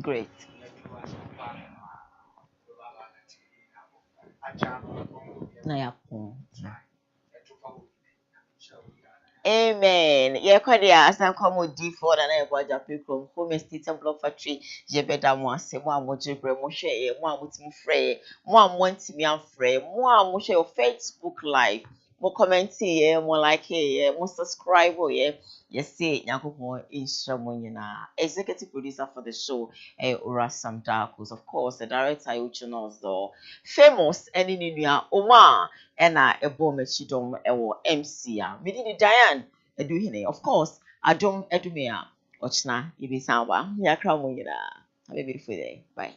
Great. Amen. Yeah, quite as I come with D4 and I watch a people who may state and block factory. Jebeda mo se mo amoje bre mo share mo amuti free mo amonti mi amfrey mo amushe your Facebook live mo comment here mo like here mo subscribe here. Yes, say Nyankopon Inshamo nyina. Executive producer for the show, Ora Sam Darkos. Of course, the director Uchino's though. Famous any nua Oma ena ebo mechidom ewo MC a. Me di Diane edu hine. Of course, adom edumia. Ochna ibi samba. Yakra mo nyina. Have a beautiful day. Bye.